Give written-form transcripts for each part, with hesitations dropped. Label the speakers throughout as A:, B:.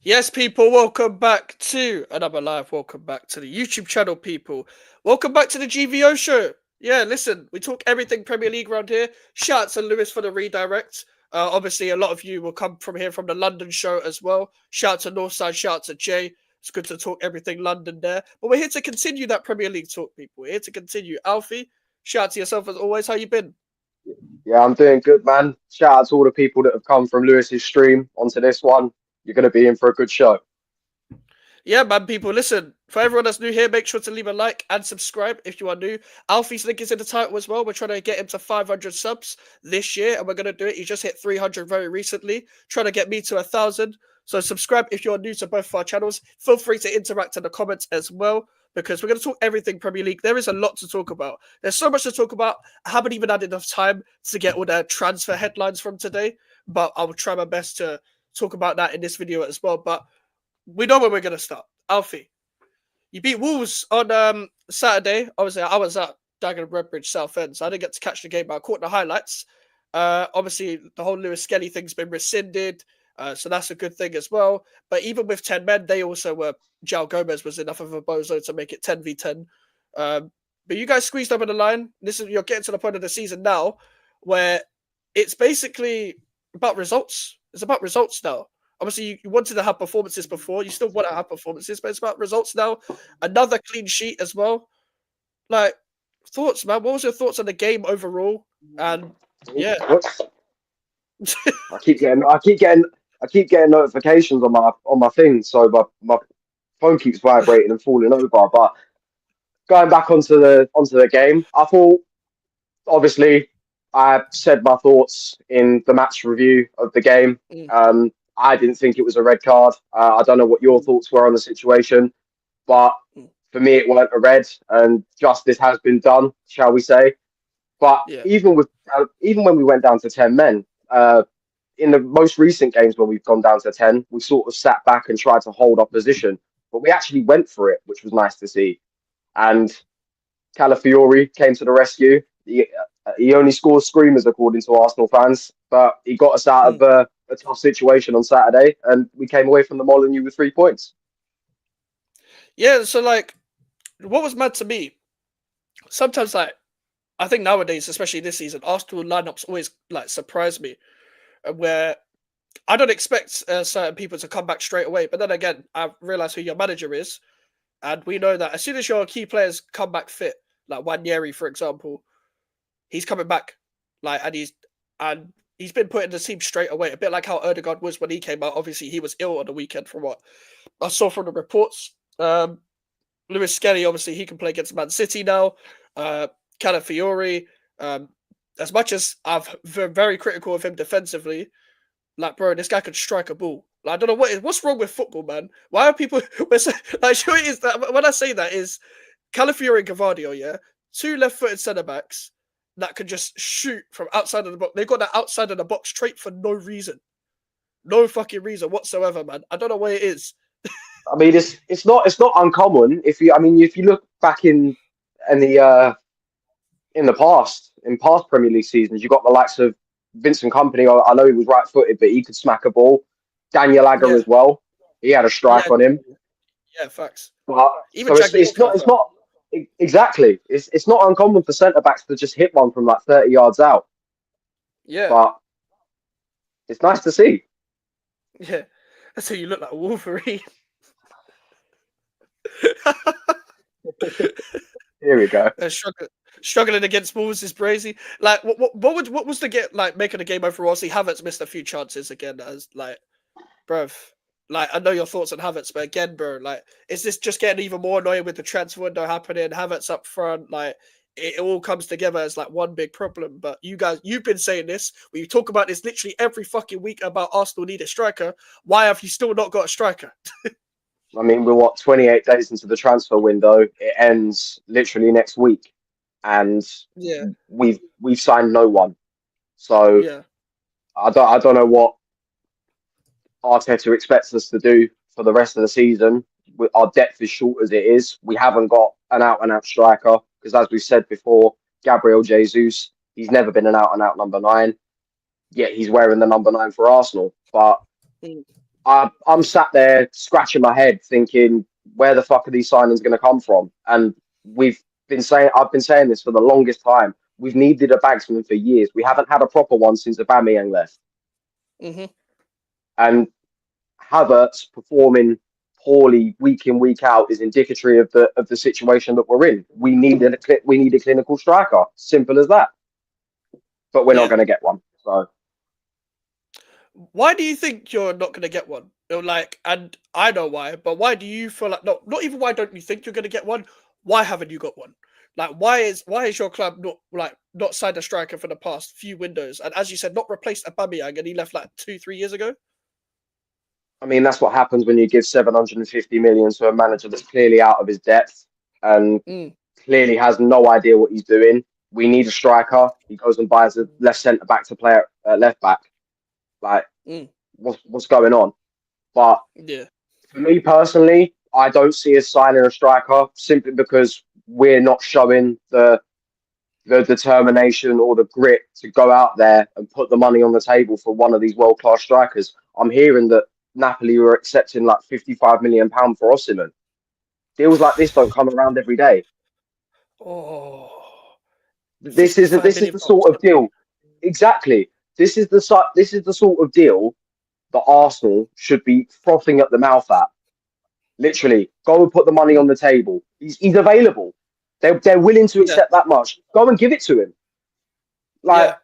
A: Yes, people, welcome back to another live. Welcome back to the YouTube channel, people. Welcome back to the GVO show. Yeah, listen, we talk everything Premier League around here. Shout out to Lewis for the redirect. Obviously, a lot of you will come from here from the London show as well. Shout out to Northside, shout out to Jay. It's good to talk everything London there. But we're here to continue that Premier League talk, people. We're here to continue. Alfie, shout out to yourself as always. How you been?
B: Yeah, I'm doing good, man. Shout out to all the people that have come from Lewis's stream onto this one. You're going to be in for a good show.
A: Yeah, man, people, listen. For everyone that's new here, make sure to leave a like and subscribe if you are new. Alfie's link is in the title as well. We're trying to get him to 500 subs this year, and we're going to do it. He just hit 300 very recently, trying to get me to 1,000. So subscribe if you're new to both of our channels. Feel free to interact in the comments as well, because we're going to talk everything Premier League. There is a lot to talk about. There's so much to talk about. I haven't even had enough time to get all the transfer headlines from today, but I will try my best to talk about that in this video as well. But we know where we're going to start. Alfie, you beat Wolves on Saturday. Obviously, I was at Dagenham Redbridge South End, so I didn't get to catch the game, but I caught the highlights. Obviously, the whole Lewis Skelly thing's been rescinded, so that's a good thing as well. But even with 10 men, they also were. João Gomez was enough of a bozo to make it 10v10. But you guys squeezed over the line. You're getting to the point of the season now where it's basically about results. It's about results now. Obviously, you wanted to have performances before. You still want to have performances, but it's about results now. Another clean sheet as well. Like, thoughts, man. What was your thoughts on the game overall? And yeah,
B: What's, I keep getting notifications on my thing, so my phone keeps vibrating and falling over. But going back onto the game, I thought obviously I said my thoughts in the match review of the game.
A: mm,
B: I didn't think it was a red card. I don't know what your thoughts were on the situation, but
A: mm,
B: for me, it weren't a red, and justice has been done, shall we say? But
A: yeah,
B: even when we went down to 10 men, in the most recent games when we've gone down to 10, we sort of sat back and tried to hold our position, but we actually went for it, which was nice to see. And Calafiori came to the rescue. He only scores screamers, according to Arsenal fans, but he got us out of
A: mm.
B: a tough situation on Saturday, and we came away from the Molineux with 3 points.
A: Yeah. So like, what was mad to me? Sometimes, like, I think nowadays, especially this season, Arsenal lineups always like surprise me, where I don't expect certain people to come back straight away. But then again, I realize who your manager is, and we know that as soon as your key players come back fit, like Wanyeri, for example, he's coming back, like, and he's been put in the team straight away. A bit like how Erdegaard was when he came out. Obviously, he was ill on the weekend, from what I saw from the reports. Lewis Skelly, obviously, he can play against Man City now. Uh, Calafiori, um, as much as I've been very critical of him defensively, like, bro, this guy could strike a ball. Like, I don't know what's wrong with football, man. Why are people like? Sure, it is that when I say that is Calafiori and Gavardio, yeah, two left-footed centre backs that can just shoot from outside of the box. They've got that outside of the box trait for no reason, no fucking reason whatsoever, man. I don't know what it is.
B: I mean, it's not uncommon if you look back in the past in past Premier League seasons, you got the likes of Vincent Company. I know he was right-footed, but he could smack a ball. Daniel Agger
A: Yeah,
B: as well. He had a
A: yeah,
B: strike on him.
A: yeah. Facts.
B: But
A: Even
B: so it's
A: Jagielka
B: not
A: as
B: it's
A: well.
B: not exactly it's not uncommon for centre backs to just hit one from like 30 yards out.
A: Yeah,
B: But it's nice to see.
A: yeah. That's how you look like Wolverine.
B: Here we go.
A: Struggling against Wolves is crazy. Like, what was the get like making the game overall? See, Havertz missed a few chances again. As like, bruv, like, I know your thoughts on Havertz, but again, bro, like, is this just getting even more annoying with the transfer window happening? Havertz up front, like, it all comes together as like one big problem. But you guys, you've been saying this. We talk about this literally every fucking week about Arsenal need a striker. Why have you still not got a striker?
B: I mean, we're 28 days into the transfer window. It ends literally next week, and
A: Yeah,
B: we've signed no one. So
A: yeah,
B: I don't know what Arteta expects us to do for the rest of the season. Our depth is short as it is. We haven't got an out and out striker because, as we said before, Gabriel Jesus, he's never been an out and out number 9. Yet he's wearing the number 9 for Arsenal. But
A: mm,
B: I'm sat there scratching my head, thinking, where the fuck are these signings going to come from? And I've been saying this for the longest time. We've needed a bagsman for years. We haven't had a proper one since Aubameyang left.
A: Mm-hmm.
B: And Havertz performing poorly week in week out is indicative of the situation that we're in. We need a clinical striker. Simple as that. But we're not
A: Yeah.
B: going to get one. So
A: Why do you think you're not going to get one? Like, and I know why, but why do you feel like not even why don't you think you're going to get one? Why haven't you got one? Like, why is your club not signed a striker for the past few windows? And as you said, not replaced Aubameyang, and he left like 2-3 years ago.
B: I mean, that's what happens when you give 750 million to a manager that's clearly out of his depth and
A: Mm,
B: clearly has no idea what he's doing. We need a striker. He goes and buys a left centre back to play at left back. Like,
A: mm,
B: what's going on? But
A: yeah,
B: for me personally, I don't see us signing a striker simply because we're not showing the determination or the grit to go out there and put the money on the table for one of these world class strikers. I'm hearing that Napoli were accepting like £55 million for Osimhen. Deals like this don't come around every day.
A: oh,
B: This is
A: 55 million
B: the
A: for
B: sort of
A: Osimhen.
B: deal. Exactly. This is the sort of deal that Arsenal should be frothing at the mouth at. Literally, go and put the money
A: Mm,
B: on the table. He's available. They're willing to
A: yeah,
B: accept that much. Go and give it to him. Like,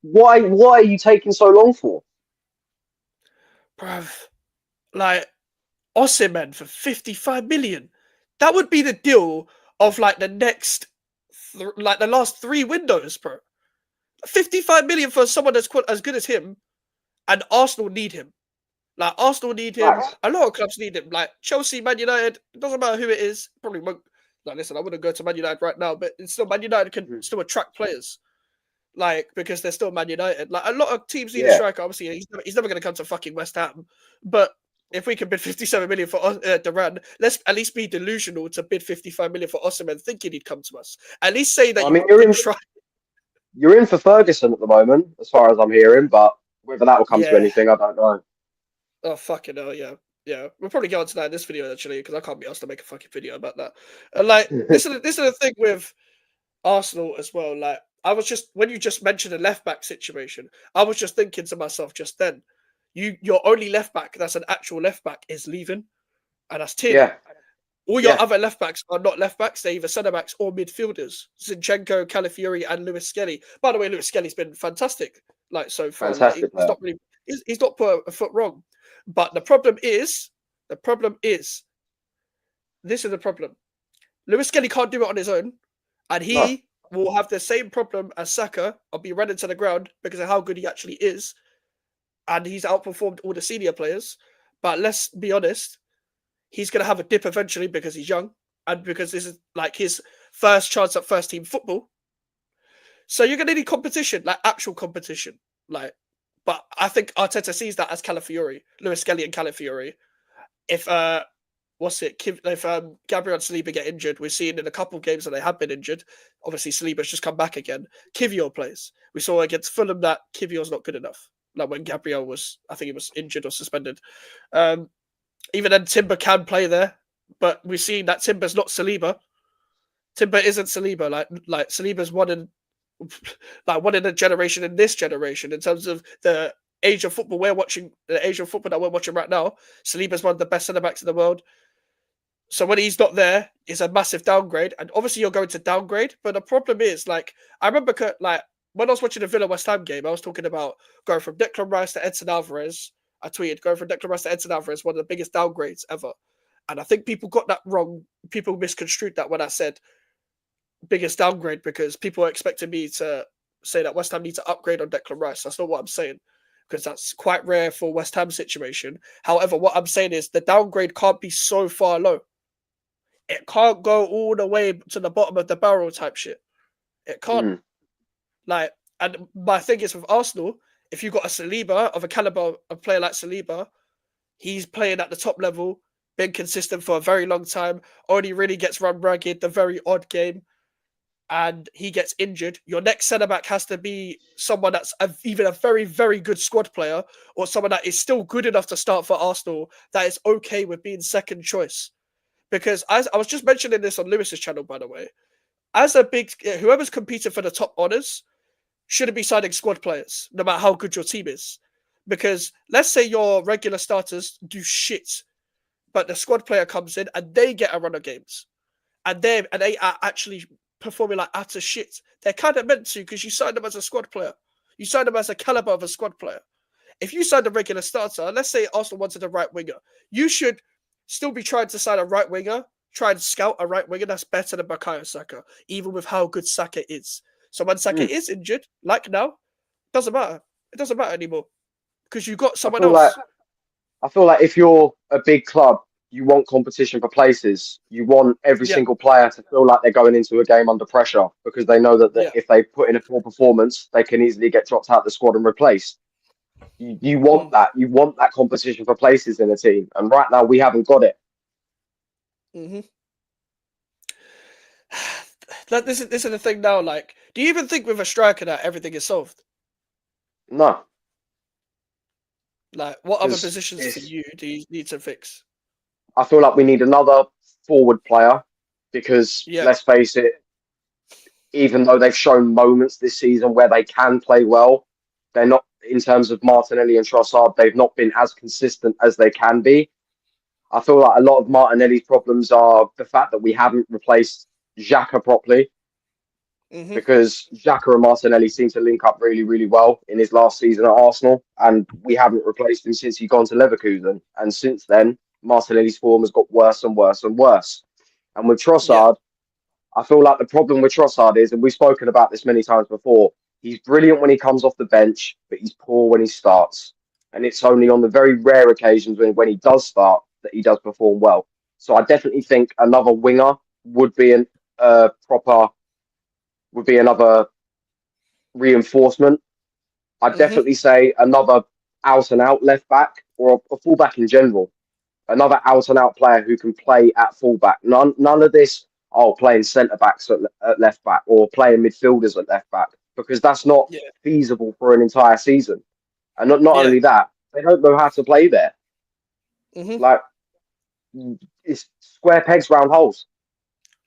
A: yeah,
B: why are you taking so long for?
A: bruv. Like Osimhen for 55 million. That would be the deal of like the next, like the last 3 windows, bro. 55 million for someone that's as good as him, and Arsenal need him. Like Arsenal need him.
B: Facts.
A: A lot of clubs need him. Like Chelsea, Man United. It doesn't matter who it is. Probably won't. Like listen, I wouldn't go to Man United right now, but it's still Man United can still attract players. Like because they're still Man United. Like a lot of teams need a
B: Yeah.
A: striker. Obviously, he's never going to come to fucking West Ham. But if we can bid 57 million for Duran, let's at least be delusional to bid 55 million for Osimhen, thinking he'd come to us. At least say that
B: I
A: you
B: mean,
A: did try.
B: you're in for Ferguson at the moment, as far as I'm hearing, but whether that will come to
A: Yeah.
B: anything, I don't know.
A: Oh fucking hell, yeah. Yeah. We'll probably get onto that in this video actually, because I can't be asked to make a fucking video about that. And like this is the thing with Arsenal as well. Like I was just when you just mentioned the left back situation, I was just thinking to myself just then, your only left back that's an actual left back is leaving, and that's Tierney.
B: Yeah,
A: All your
B: yeah,
A: other left backs are not left backs; they're either centre backs or midfielders. Zinchenko, Calafiori, and Lewis Skelly. By the way, Lewis Skelly's been fantastic, like so far. Like
B: fantastic
A: he's
B: player.
A: not really he's not put a foot wrong. But the problem is this is the problem. Lewis Skelly can't do it on his own, and
B: No,
A: he will have the same problem as Saka of be run into the ground because of how good he actually is, and he's outperformed all the senior players. But let's be honest, he's going to have a dip eventually because he's young and because this is like his first chance at first team football. So you're going to need competition, like actual competition. Like, but I think Arteta sees that as Calafiori, Lewis Skelly and Calafiori. If if Gabriel and Saliba get injured, we've seen in a couple of games that they have been injured. Obviously, Saliba's just come back again. Kivior plays. We saw against Fulham that Kivior's not good enough. Like when Gabriel was, I think he was injured or suspended. Even then, Timber can play there, but we've seen that Timber's not Saliba. Timber isn't Saliba. Like Saliba's one in one in a generation in this generation in terms of the age of football we're watching, the age of football that we're watching right now. Saliba's one of the best centre backs in the world. So when he's not there, it's a massive downgrade. And obviously you're going to downgrade. But the problem is, like, I remember like when I was watching the Villa West Ham game, I was talking about going from Declan Rice to Edson Alvarez. I tweeted going from Declan Rice to Edson Alvarez, one of the biggest downgrades ever. And I think people got that wrong. People misconstrued that when I said biggest downgrade because people are expecting me to say that West Ham need to upgrade on Declan Rice. That's not what I'm saying because that's quite rare for West Ham situation. However, what I'm saying is the downgrade can't be so far low. It can't go all the way to the bottom of the barrel type shit. It can't.
B: mm,
A: Like, and my thing is with Arsenal, if you've got a Saliba of a caliber, a player like Saliba, he's playing at the top level, been consistent for a very long time, only really gets run ragged, the very odd game. and he gets injured, your next centre back has to be someone that's either a very, very good squad player or someone that is still good enough to start for Arsenal that is okay with being second choice. Because as I was just mentioning this on Lewis's channel, by the way, as a big whoever's competing for the top honours shouldn't be signing squad players, no matter how good your team is. Because let's say your regular starters do shit, but the squad player comes in and they get a run of games, and they are actually performing like utter shit. They're kind of meant to because you signed them as a squad player. You signed them as a caliber of a squad player. If you signed a regular starter, let's say Arsenal wanted a right winger, you should still be trying to sign a right winger, try and scout a right winger that's better than Bukayo Saka, even with how good Saka is. So when Saka is injured, like now, doesn't matter. It doesn't matter anymore because you got
B: I
A: someone
B: feel like
A: else.
B: I feel like if you're a big club, you want competition for places. You want every
A: Yeah,
B: single player to feel like they're going into a game under pressure because they know that
A: yeah.
B: if they put in a poor performance, they can easily get dropped out of the squad and replaced. You want
A: Mm.
B: that. You want that competition for places in a team. And right now, we haven't got it.
A: Mm-hmm. Like this is the thing now. Like, do you even think with a striker that everything is solved?
B: No,
A: Like, what other
B: because
A: positions for you do you need to fix?
B: I feel like we need another forward player because
A: Yeah.
B: let's face it, even though they've shown moments this season where they can play well, they're not, in terms of Martinelli and Trossard, they've not been as consistent as they can be. I feel like a lot of Martinelli's problems are the fact that we haven't replaced Xhaka properly
A: Mm-hmm.
B: because Xhaka and Martinelli seem to link up really, really well in his last season at Arsenal, and we haven't replaced him since he's gone to Leverkusen. And since then, Martinelli's form has got worse and worse and worse. And with
A: Yeah.
B: Trossard, I feel like the problem with Trossard is, and we've spoken about this many times before, he's brilliant when he comes off the bench, but he's poor when he starts. And it's only on the very rare occasions when he does start that he does perform well. So I definitely think another winger would be an proper would be another reinforcement. I'd
A: Mm-hmm.
B: definitely say another out and out left back or a fullback in general. Another out and out player who can play at fullback. None of this, playing centre backs at left back or playing midfielders at left back, because that's not
A: Yeah.
B: feasible for an entire season. And not
A: Yeah.
B: only that, they don't know how to play there.
A: Mm-hmm.
B: Like, it's square pegs, round holes.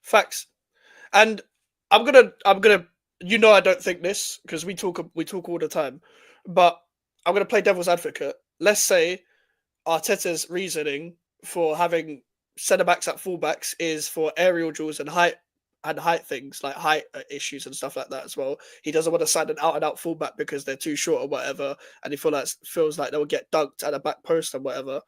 A: Facts. And I'm gonna I don't think this because we talk all the time, but I'm gonna play devil's advocate. Let's say Arteta's reasoning for having centre backs at fullbacks is for aerial duels and height things like height issues and stuff like that as well. He doesn't want to sign an out and out fullback because they're too short or whatever, and he feels like they'll get dunked at a back post and whatever.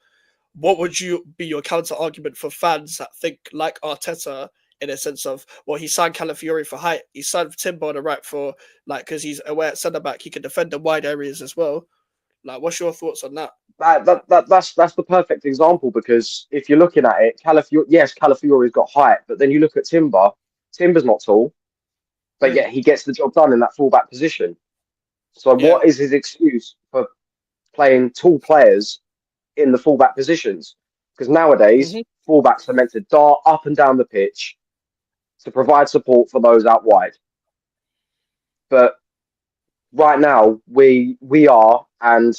A: What would you be your counter argument for fans that think like Arteta in a sense of, well, he signed Calafiori for height, he signed Timber on the right for like because he's aware at centre back he can defend the wide areas as well. Like, what's your thoughts on that?
B: That's the perfect example, because if you're looking at it, Calafiori's got height, but then you look at Timber. Timber's not tall, but
A: Mm,
B: yet he gets the job done in that fullback position. So
A: yeah.
B: what is his excuse for playing tall players in the fullback positions? Because nowadays
A: Hmm.
B: fullbacks are meant to dart up and down the pitch to provide support for those out wide. But right now we are, and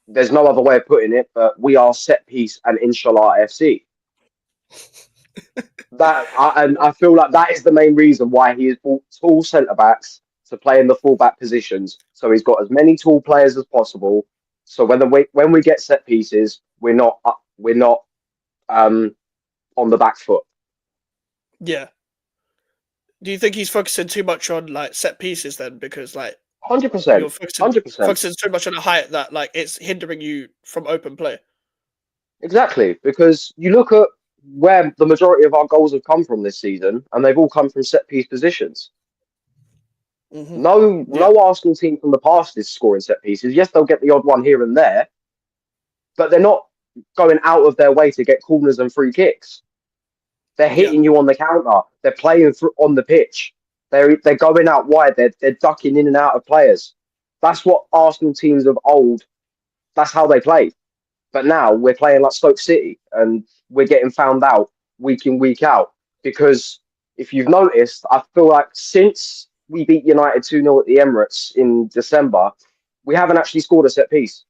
B: there's no other way of putting it, but we are set piece and inshallah FC. And I feel like that is the main reason why he has bought tall centre backs to play in the fullback positions. So he's got as many tall players as possible. So when we get set pieces, we're not on the back foot.
A: Yeah. Do you think he's focusing too much on like set pieces then? Because like
B: 100%,
A: you're focusing
B: 100%.
A: focusing too much on the height that like it's hindering you from open play.
B: Exactly, because you look at where the majority of our goals have come from this season, and they've all come from set piece positions.
A: Hmm. Yeah.
B: No Arsenal team from the past is scoring set pieces. Yes, they'll get the odd one here and there, but they're not going out of their way to get corners and free kicks. They're
A: Yeah.
B: hitting you on the counter. They're playing on the pitch. They're going out wide. They're ducking in and out of players. That's what Arsenal teams of old. That's how they played. But now we're playing like Stoke City, and we're getting found out week in, week out, because if you've noticed, I feel like since we beat United 2-0 at the Emirates in December, we haven't actually scored a set piece.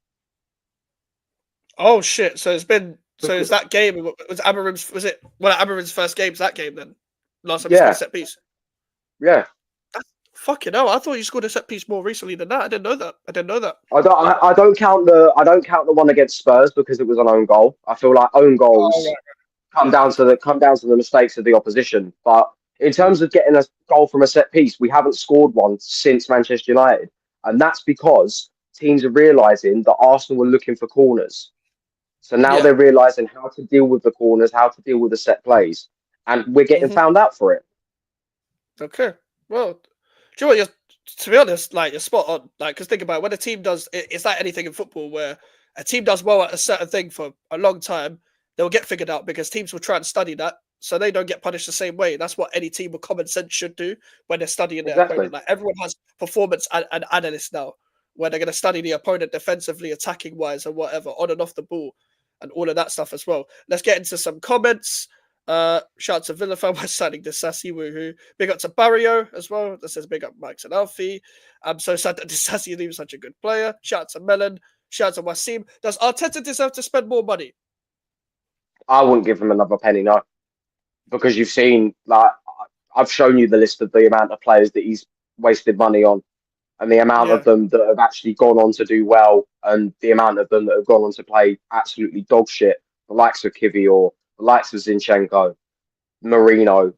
A: Oh shit! So it's been is
B: Because,
A: that game was Amarim's was it one of Amarim's first games that game then? Last time he scored a
B: yeah,
A: set piece.
B: yeah.
A: That's fucking hell! I thought you scored a set piece more recently than that. I didn't know that. I didn't know that.
B: I don't count the one against Spurs because it was an own goal. I feel like own
A: Oh
B: goals
A: right. Yeah, good point.
B: come down to the mistakes of the opposition. But in terms of getting a goal from a set piece, we haven't scored one since Manchester United, and that's because teams are realizing that Arsenal were looking for corners. So now
A: Yeah.
B: they're realizing how to deal with the corners, how to deal with the set plays, and we're getting
A: Hmm.
B: found out for it.
A: Okay. Well, do you know what? To be honest, like you're spot on. Like, because think about it, when a team does, it's like anything in football where a team does well at a certain thing for a long time, they'll get figured out because teams will try and study that, so they don't get punished the same way. That's what any team with common sense should do when they're studying their
B: Exactly.
A: opponent. Like everyone has performance and analysts now, where they're going to study the opponent defensively, attacking wise, and whatever, on and off the ball, and all of that stuff as well. Let's get into some comments. Shout out to Villa fan, we're signing Disassi, woohoo. Big up to Barrio as well. That says big up Mike's and Alfie. I'm so sad that Disassi leaves such a good player. Shout out to Melon. Shout out to Wasim. Does Arteta deserve to spend more money?
B: I wouldn't give him another penny, no, because you've seen like I've shown you the list of the amount of players that he's wasted money on, and the amount of
A: Yeah.
B: them that have actually gone on to do well, and the amount of them that have gone on to play absolutely dog shit. The likes of Kivior, the likes of Zinchenko, Marino.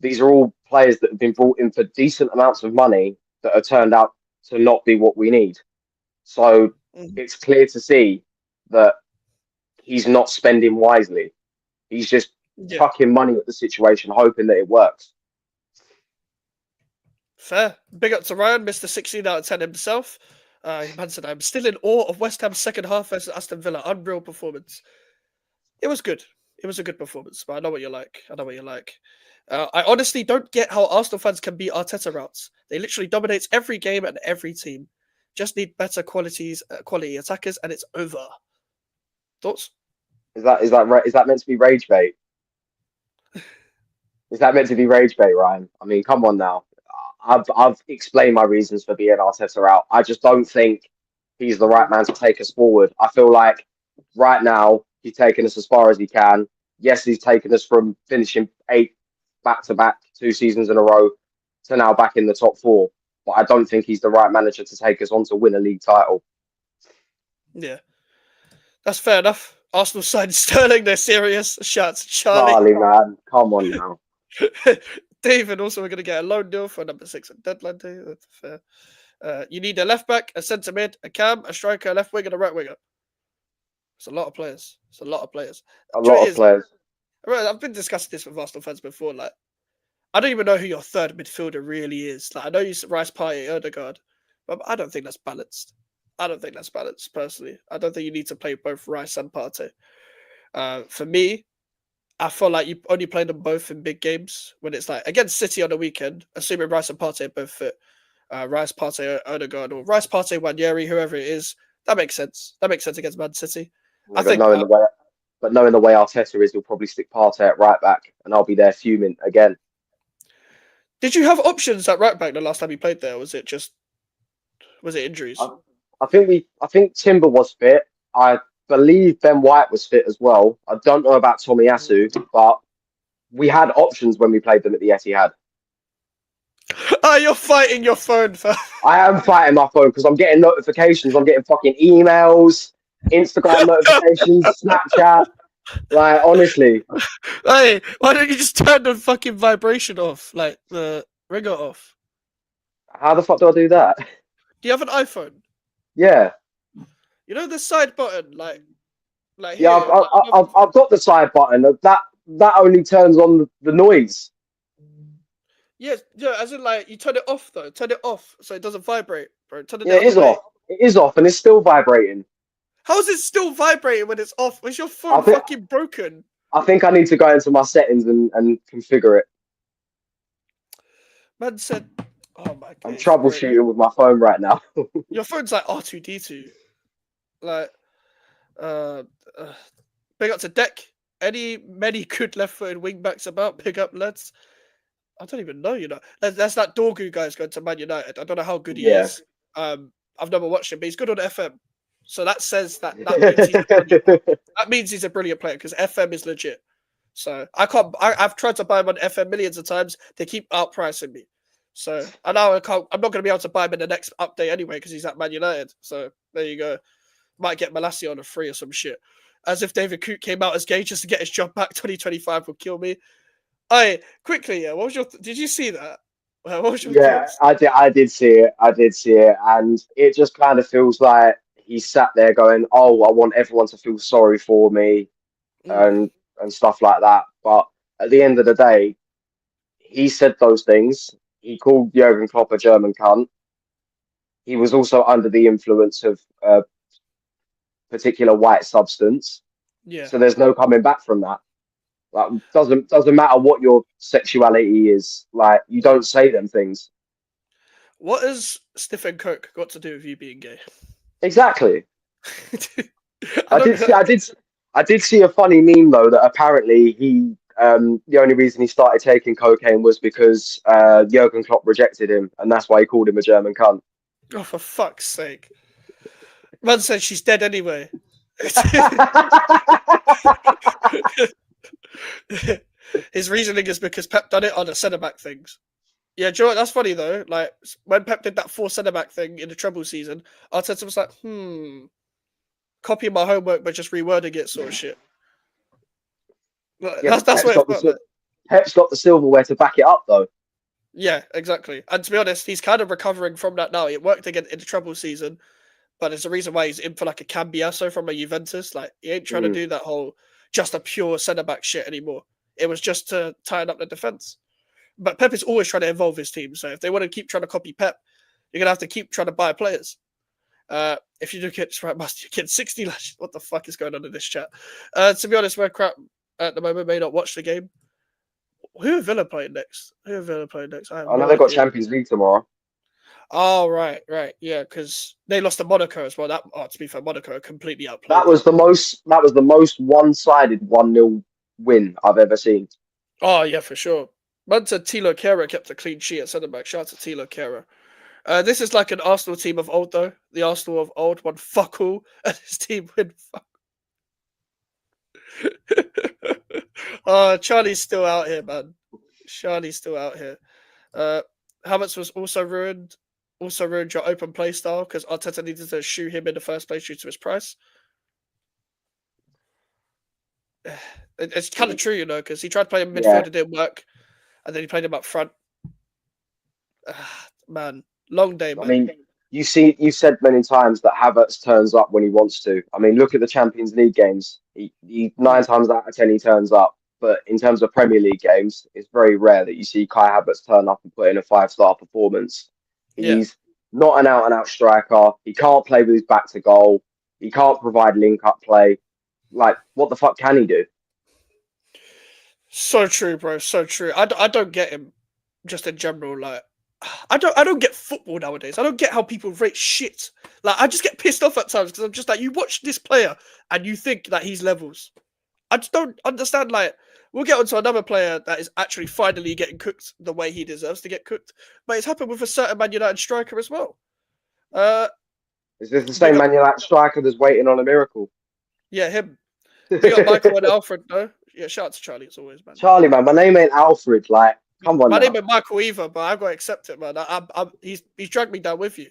B: These are all players that have been brought in for decent amounts of money that have turned out to not be what we need. So
A: Mhm.
B: it's clear to see that he's not spending wisely. He's just
A: Yeah.
B: chucking money at the situation, hoping that it works.
A: Fair. Big up to Ryan, Mr. 16 out of 10 himself. Man said, I'm still in awe of West Ham's second half versus Aston Villa. Unreal performance. It was good. It was a good performance, but I know what you're like. I know what you're like. I honestly don't get how Arsenal fans can beat Arteta routes. They literally dominates every game and every team. Just need better quality attackers, and it's over. Thoughts?
B: Is that meant to be rage bait? Is that meant to be rage bait, Ryan? I mean, come on now. I've explained my reasons for being Arteta out. I just don't think he's the right man to take us forward. I feel like right now he's taken us as far as he can. Yes, he's taken us from finishing 8 back to back 2 seasons in a row to now back in the top 4. But I don't think he's the right manager to take us on to win a league title.
A: Yeah, that's fair enough. Arsenal signed Sterling. They're serious. Shout out to Charlie.
B: Charlie, man, come on now.
A: David, also, we're going to get a loan deal for number 6 on deadline day. That's fair. You need a left back, a centre mid, a cam, a striker, a left wing, and a right winger. It's a lot of players. It's a lot of players.
B: A
A: Do you know
B: lot
A: what it
B: of
A: is?
B: players.
A: I've been discussing this with Arsenal fans before. Like, I don't even know who your third midfielder really is. Like, I know you Rice, Party, Odegaard, but I don't think that's balanced. I don't think that's balanced, personally. I don't think you need to play both Rice and Partey. For me, I feel like you only play them both in big games when it's like against City on the weekend, assuming Rice and Partey are both fit. Rice, Partey, Odegaard, or Rice, Partey, Wanyeri, whoever it is. That makes sense. That makes sense against Man City. I
B: Yeah,
A: think.
B: but knowing the way Arteta is, he'll probably stick Partey at right back, and I'll be there fuming again.
A: Did you have options at right back the last time you played there? Or was it
B: I,
A: injuries?
B: I think Timber was fit. I believe Ben White was fit as well. I don't know about Tomiyasu, but we had options when we played them at the Etihad.
A: Ah, you're fighting your phone, fam.
B: I am fighting my phone because I'm getting notifications. I'm getting fucking emails, Instagram notifications, Snapchat. Like honestly,
A: Hey, why don't you just turn the fucking vibration off, like the ringer off?
B: how the fuck do I do that?
A: Do you have an iPhone?
B: Yeah,
A: You know the side button, like
B: yeah.
A: here, like
B: I've got the side button. That only turns on the noise.
A: yes, yeah, as in like you turn it off though. Turn it off so it doesn't vibrate, bro. Turn it
B: Yeah,
A: the
B: it
A: other
B: is
A: way.
B: off. It is off, and it's still vibrating.
A: How is it still vibrating when it's off? Was your
B: I
A: phone
B: think
A: fucking broken?
B: I think I need to go into my settings and configure it.
A: Man said, "Oh my
B: I'm
A: gosh, bro,
B: troubleshooting with my phone right now.
A: your phone's like R2D2." Like, uh, uh big up to Deck. Many good left-footed wing backs about. Big up, lads. I don't even know. That's that Dorgu guy's going to Man United. I don't know how good he
B: Yeah.
A: is. I've never watched him, but he's good on FM. So that says that means he's a brilliant. That means he's a brilliant player because FM is legit. So I can't. I've tried to buy him on FM millions of times. They keep outpricing me. So I know I can't. I'm not going to be able to buy him in the next update anyway because he's at Man United. So there you go. Might get Malassi on a free or some shit. As if David Coote came out as gay just to get his job back. 2025 will kill me. Hey, quickly, yeah. What was your? Did you see that? What was your
B: Yeah,
A: thoughts?
B: I did see it. I did see it, and it just kind of feels like he sat there going, "Oh, I want everyone to feel sorry for me,"
A: Mm,
B: and stuff like that. But at the end of the day, he said those things. He called Jurgen Klopp a German cunt. He was also under the influence of a particular white substance,
A: yeah.
B: so there's no coming back from that. Like, doesn't matter what your sexuality is. Like, you
A: Mm.
B: don't say them things.
A: What has Stiff and Coke got to do with you being gay?
B: Exactly.
A: I
B: I
A: don't.
B: did see. I did see a funny meme though that apparently he. The only reason he started taking cocaine was because Jurgen Klopp rejected him, and that's why he called him a German cunt.
A: Oh, for fuck's sake! Man said she's dead anyway. His reasoning is because Pep done it on the centre back things. Yeah, do you know what? That's funny though. Like when Pep did that four centre back thing in the treble season, Arteta was like, copying my homework but just rewording it, sort of shit. Like,
B: Yeah, but
A: that's what it felt like.
B: Pep's got the silverware to back it up though.
A: Yeah, exactly. And to be honest, he's kind of recovering from that now. It worked again in the treble season, but there's a reason why he's in for like a Cambiasso from a Juventus. Like he ain't trying to
B: Mm.
A: do that whole just a pure centre back shit anymore. It was just to tighten up the defense. But Pep is always trying to evolve his team. So if they want to keep trying to copy Pep, you're gonna have to keep trying to buy players. If you do get right, must you get 60 lashes? What the fuck is going on in this chat? To be honest, we're crap at the moment. May not watch the game. Who are Villa playing next? I have
B: I know
A: no
B: they got
A: idea.
B: Champions League tomorrow.
A: Oh right, yeah, because they lost to Monaco as well. To be fair, Monaco completely
B: That
A: outplayed
B: was
A: them.
B: the most. That was the most one-sided 1-0 win I've ever seen.
A: Oh yeah, for sure. Man said Tilo Kehrer kept a clean sheet at centre back. Shout out to Tilo Kehrer. This is like an Arsenal team of old though. The Arsenal of old won fuck all, and his team win fuck. Oh, Charlie's still out here, man. Charlie's still out here. Uh, Havertz was also ruined. Also ruined your open play style because Arteta needed to shoe him in the first place due to his price. It's kind of true, because he tried playing midfield,
B: Yeah,
A: it didn't work, and then he played him up front. Man, long day,
B: I
A: man.
B: mean, you said many times that Havertz turns up when he wants to. I mean, look at the Champions League games. He 9 times out of 10 he turns up. But in terms of Premier League games, it's very rare that you see Kai Havertz turn up and put in a 5-star performance.
A: Yeah.
B: He's not an out-and-out striker. He can't play with his back to goal. He can't provide link-up play. Like, what the fuck can he do?
A: So true, bro. So true. I don't get him just in general. Like, I don't get football nowadays. I don't get how people rate shit. Like, I just get pissed off at times because I'm just like, you watch this player and you think that he's levels. I just don't understand. Like, we'll get onto another player that is actually finally getting cooked the way he deserves to get cooked. But it's happened with a certain Man United striker as well.
B: Is this the
A: Big
B: same
A: up,
B: Man United striker that's waiting on a miracle?
A: yeah, him. Big up Michael and Alfred, though. Yeah, shout out to Charlie as always, man.
B: Charlie, man, my name ain't Alfred. Like, come on
A: My name
B: now.
A: is Michael either, but I've got to accept it, man. He's dragged me down with you.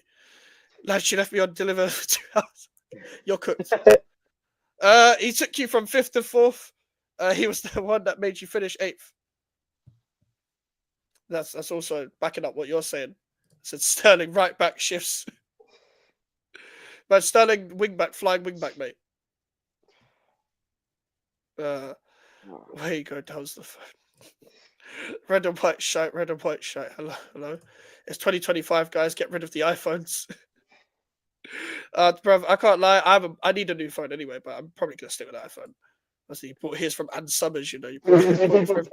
A: Like, she left me on deliver for 2 hours. You're cooked. He took you from 5th to 4th. He was the one that made you finish 8th. That's also backing up what you're saying. Said Sterling right back shifts. But Sterling wing back, flying wing back, mate. Where you go, down's the phone. Red and white shite, red and white shite. Hello. It's 2025, guys. Get rid of the iPhones. Bruv, I can't lie. I need a new phone anyway, but I'm probably gonna stick with that iPhone. I see you bought his from Ann Summers, You bought it from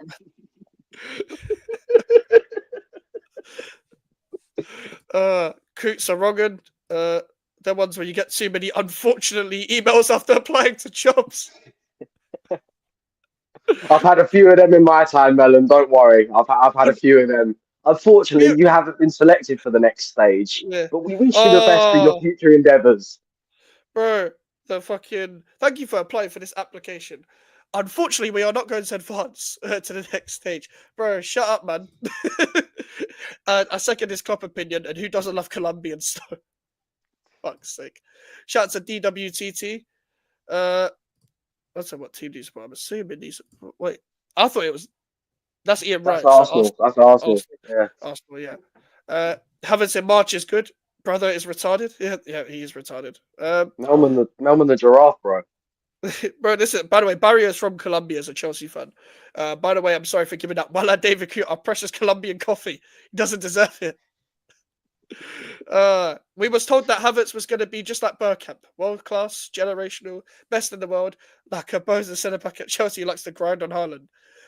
A: Coots are wronging. They're ones where you get too many, unfortunately, emails after applying to jobs.
B: I've had a few of them in my time, Melon. Don't worry. I've had a few of them. Unfortunately,
A: You,
B: you haven't been selected for the next stage,
A: yeah.
B: but we wish you the best for your
A: Oh,
B: future endeavours.
A: bro, the fucking. Thank you for applying for this application. Unfortunately, we are not going to advance to the next stage. Bro, shut up, man. I second his club opinion, and who doesn't love Colombian stuff? Fuck's sake. Shout out to DWTT. I don't know what team these were. I'm assuming these. Wait, I thought it was. That's Ian
B: That's
A: Wright. So
B: Arsenal. That's Arsenal.
A: Arsenal,
B: Yeah.
A: Arsenal, yeah. Havertz in March is good. Brother is retarded. Yeah, he is retarded.
B: Melman the giraffe, bro.
A: Bro, listen, by the way, Barry is from Colombia as a Chelsea fan. By the way, I'm sorry for giving that Wala David Cute our precious Colombian coffee. He doesn't deserve it. We was told that Havertz was going to be just like Bergkamp, world class, generational, best in the world. Like a Boza centre back at Chelsea who likes to grind on Haaland.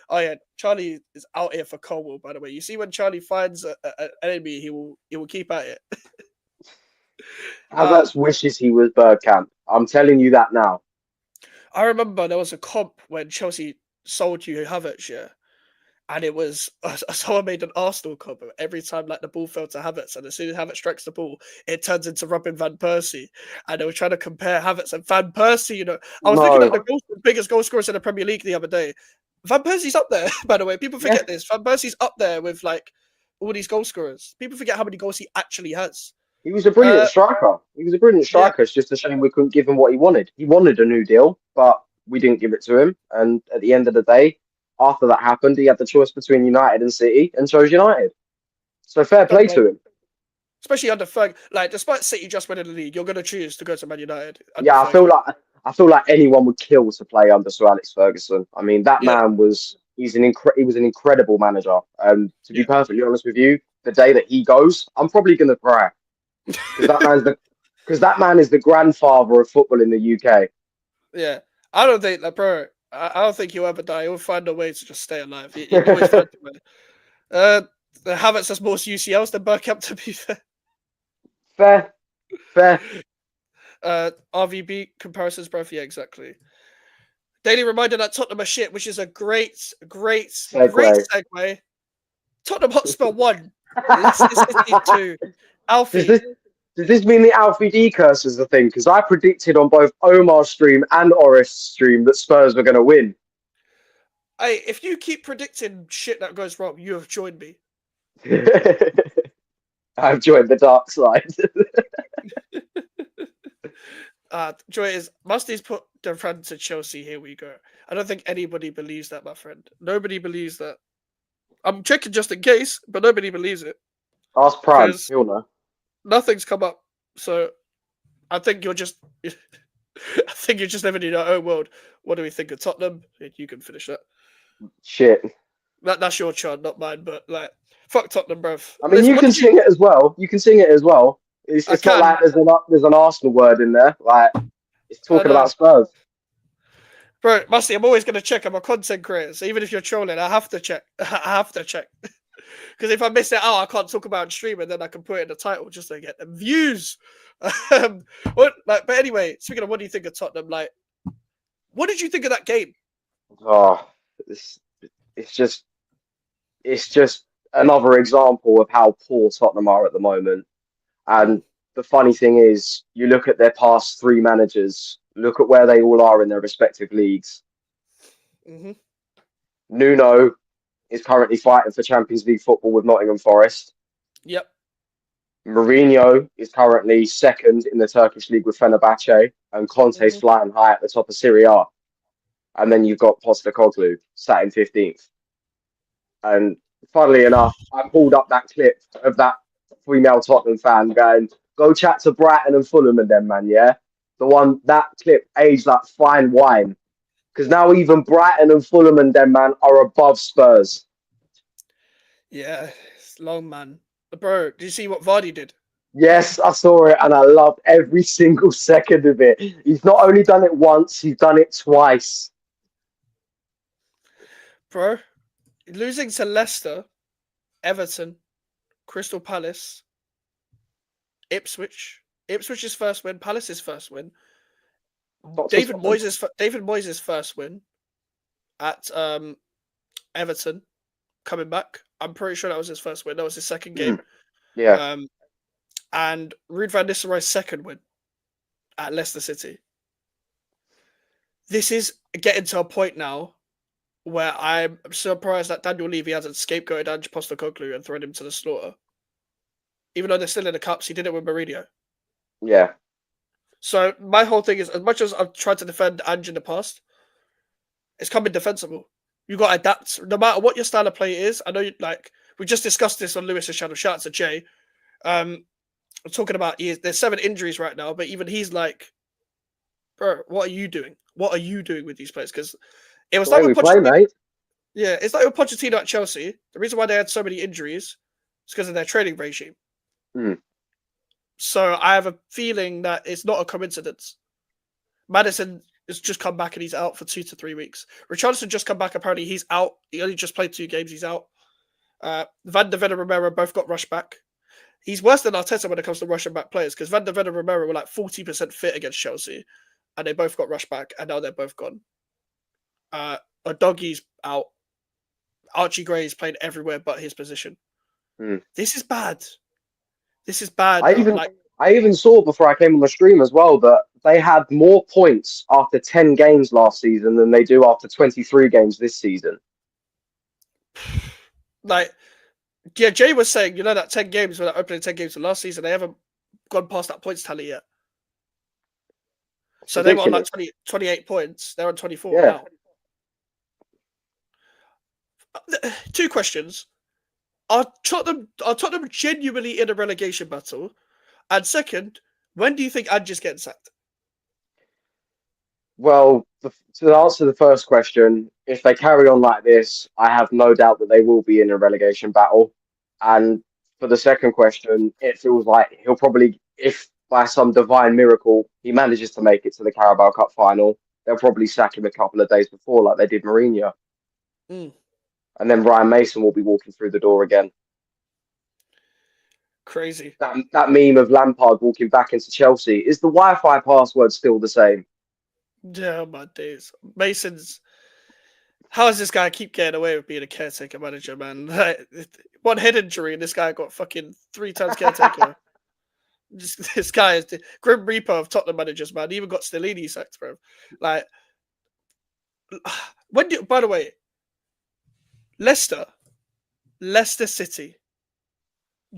A: Oh yeah, Charlie is out here for Colwell. By the way, you see when Charlie finds an enemy, he will keep at it.
B: Havertz wishes he was Bergkamp. I'm telling you that now.
A: I remember there was a comp when Chelsea sold you Havertz, yeah. And it was someone made an Arsenal comp every time like the ball fell to Havertz, and as soon as Havertz strikes the ball, it turns into Robin van Persie. And they were trying to compare Havertz and Van Persie. You know, I was looking at
B: No.
A: the biggest goal scorers in the Premier League the other day. Van Persie's up there, by the way. People
B: Yeah.
A: forget this. Van Persie's up there with like all these goal scorers. People forget how many goals he actually has.
B: He was a brilliant striker. He was a brilliant
A: Yeah,
B: striker. It's just a shame we couldn't give him what he wanted. He wanted a new deal, but we didn't give it to him. And at the end of the day, after that happened, he had the choice between United and City and chose United. So fair
A: don't
B: play
A: blame
B: to
A: him.
B: him.
A: Especially under Ferg. Like, despite City just winning the league, you're going to choose to go to Man United under
B: Yeah,
A: Fergie.
B: I feel like anyone would kill to play under Sir Alex Ferguson. I mean, that
A: Yeah,
B: man was he was an incredible manager. To be
A: yeah.
B: perfectly honest with you, the day that he goes, I'm probably gonna cry because that man is the grandfather of football in the UK.
A: Yeah, I don't think that, bro. I don't think he'll ever die. He'll find a way to just stay alive. He always finds a way. Havertz has more UCLs than Bergkamp, to be fair.
B: Fair, fair.
A: RVB comparisons, bro. Yeah, exactly. Daily reminder that Tottenham are shit, which is a great
B: Segue.
A: segue. Tottenham Hotspur 1, Leicester City 2.
B: Does
A: Alfie,
B: this does this mean the Alfie D curse is the thing? Because I predicted on both Omar's stream and Orist's stream that Spurs were going to win.
A: hey, if you keep predicting shit that goes wrong, you have joined me.
B: I've joined the dark side.
A: Joy is Musty's put the run to Chelsea. Here we go. I don't think anybody believes that, my friend. Nobody believes that. I'm checking just in case, but nobody believes it
B: Ask Prime.
A: because
B: He'll know.
A: nothing's come up. So I think you're just, I think you're just living in your own world. What do we think of Tottenham? You can finish that.
B: Shit.
A: That's your chart, not mine. But like, fuck Tottenham, bruv.
B: I mean,
A: Listen,
B: you can sing it as well. You can sing it as well.
A: I
B: It's not
A: can.
B: like there's an Arsenal word in there. Like it's
A: I
B: talking
A: know.
B: about Spurs.
A: Bro, Musty, I'm always going to check. I'm a content creator. So even if you're trolling, I have to check. I have to check. Because if I miss it out, I can't talk about it on stream, and then I can put it in the title just to get the views. But anyway, speaking of what do you think of Tottenham, like, what did you think of that game?
B: Oh, it's it's just it's just another example of how poor Tottenham are at the moment. And the funny thing is, you look at their past three managers, look at where they all are in their respective leagues.
A: Mm-hmm.
B: Nuno is currently fighting for Champions League football with Nottingham Forest.
A: Yep.
B: Mourinho is currently second in the Turkish league with Fenerbahce, and Conte's
A: Mm-hmm.
B: flying high at the top of Serie A. And then you've got Postecoglou sat in 15th. And funnily enough, I pulled up that clip of that female Tottenham fan going, "Go chat to Brighton and Fulham and them, man, yeah?" That clip aged like fine wine. Because now even Brighton and Fulham and them, man, are above Spurs.
A: Yeah, it's long, man. Bro, did you see what Vardy did?
B: Yes, I saw it and I loved every single second of it. He's not only done it once, he's done it twice.
A: Bro, losing to Leicester, Everton, Crystal Palace, Ipswich's first win, Palace's first win,
B: Not to
A: David
B: Tottenham.
A: Moyes' first win. at Everton coming back. I'm pretty sure that was his first win. That was his second game.
B: Mm, yeah.
A: And Ruud van Nistelrooy's second win at Leicester City. This is getting to a point now where I'm surprised that Daniel Levy hasn't scapegoated Ange Postecoglou and thrown him to the slaughter. Even though they're still in the cups, he did it with Mourinho.
B: Yeah.
A: So my whole thing is, as much as I've tried to defend Ange in the past, it's coming defensible. You got to adapt, no matter what your style of play is. I know, we just discussed this on Lewis's channel. Shout out to Jay. I'm talking about there's 7 injuries right now, but even he's like, bro, what are you doing? What are you doing with these players? Because it was
B: The way
A: like with
B: we play,
A: Pochettino.
B: mate.
A: Yeah, it's like with Pochettino at Chelsea. The reason why they had so many injuries is because of their training regime.
B: Mm.
A: So I have a feeling that it's not a coincidence. Maddison has just come back and he's out for 2 to 3 weeks. Richarlison just come back. Apparently he's out. He only just played 2 games. He's out. Van de Ven and Romero both got rushed back. He's worse than Arteta when it comes to rushing back players because Van de Ven and Romero were like 40% fit against Chelsea and they both got rushed back and now they're both gone. Doggy's out. Archie Gray's played everywhere but his position.
B: Mm.
A: This is bad. This is bad.
B: I even saw before I came on the stream as well that they had more points after 10 games last season than they do after 23 games this season.
A: Jay was saying, that 10 games, when that opening 10 games of last season, they haven't gone past that points tally yet. So they were on like 28 points. They're on 24 now. 2 questions. Are Tottenham genuinely in a relegation battle? And second, when do you think Ange is getting sacked?
B: Well, to answer the first question, if they carry on like this, I have no doubt that they will be in a relegation battle. And for the second question, it feels like he'll probably, if by some divine miracle he manages to make it to the Carabao Cup final, they'll probably sack him a couple of days before, like they did Mourinho.
A: Mm.
B: And then Ryan Mason will be walking through the door again.
A: Crazy.
B: That meme of Lampard walking back into Chelsea, is the Wi-Fi password still the same?
A: Yeah, my days. Mason's. How does this guy keep getting away with being a caretaker manager, man? One head injury and this guy got fucking 3 times caretaker. This guy is the Grim Reaper of Tottenham managers, man. He even got Stellini sacked, bro. By the way, Leicester City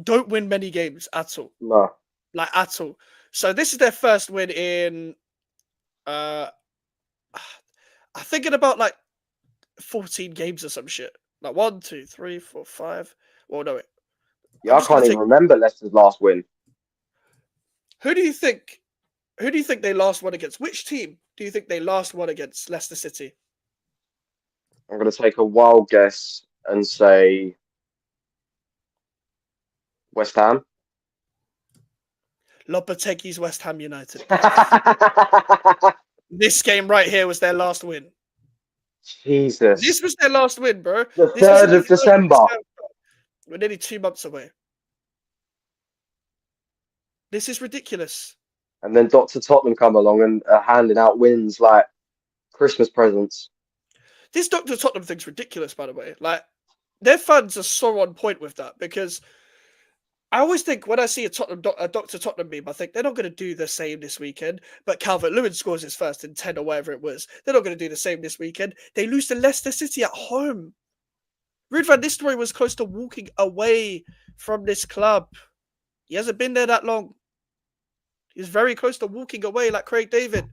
A: don't win many games at all.
B: No.
A: At all. So this is their first win in I'm thinking about 14 games or some shit. 1, 2, 3, 4, 5. Well, no,
B: I can't even remember Leicester's last win.
A: Who do you think they last won against? Which team do you think they last won against Leicester City?
B: I'm going to take a wild guess and say West Ham.
A: Lopetegui's West Ham United. This game right here was their last win.
B: Jesus.
A: This was their last win, bro.
B: The 3rd of December.
A: We're nearly 2 months away. This is ridiculous.
B: And then Dr. Tottenham come along and are handing out wins like Christmas presents. This
A: Dr. Tottenham thing's ridiculous, by the way. Their fans are so on point with that because I always think when I see a Dr. Tottenham meme, I think they're not going to do the same this weekend. But Calvert-Lewin scores his first in 10 or whatever it was. They're not going to do the same this weekend. They lose to Leicester City at home. Ruud van Nistelrooy was close to walking away from this club. He hasn't been there that long. He's very close to walking away like Craig David.